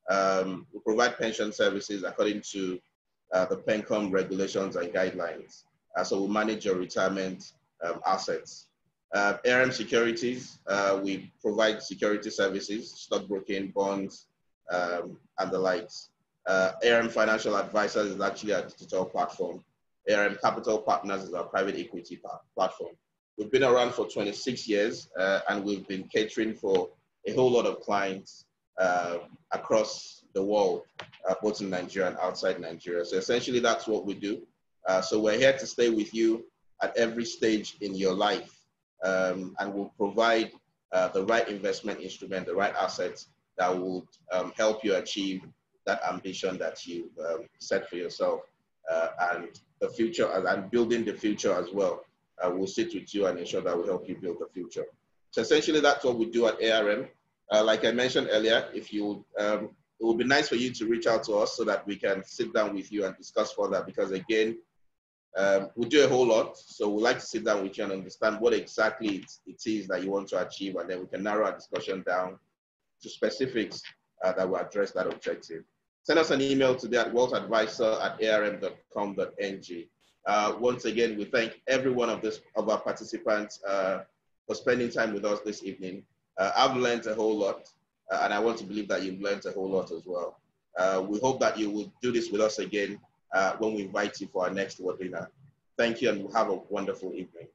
we provide pension services according to the PENCOM regulations and guidelines. So we manage your retirement assets. ARM Securities, we provide security services, stockbroking, bonds, and the likes. ARM Financial Advisors is actually a digital platform. ARM Capital Partners is our private equity platform. We've been around for 26 years, and we've been catering for a whole lot of clients across the world, both in Nigeria and outside Nigeria. So essentially that's what we do. So we're here to stay with you at every stage in your life, and we'll provide the right investment instrument, the right assets that will help you achieve that ambition that you set for yourself, and the future, and building the future as well. We'll sit with you and ensure that we'll help you build the future. So essentially that's what we do at ARM. Like I mentioned earlier, if you, it would be nice for you to reach out to us so that we can sit down with you and discuss further, because again, we do a whole lot. So we'd like to sit down with you and understand what exactly it is that you want to achieve, and then we can narrow our discussion down to specifics that will address that objective. Send us an email today at wealthadvisor@arm.com.ng. Once again, we thank every one of our participants for spending time with us this evening. I've learned a whole lot, and I want to believe that you've learned a whole lot as well. We hope that you will do this with us again when we invite you for our next webinar. Thank you, and have a wonderful evening.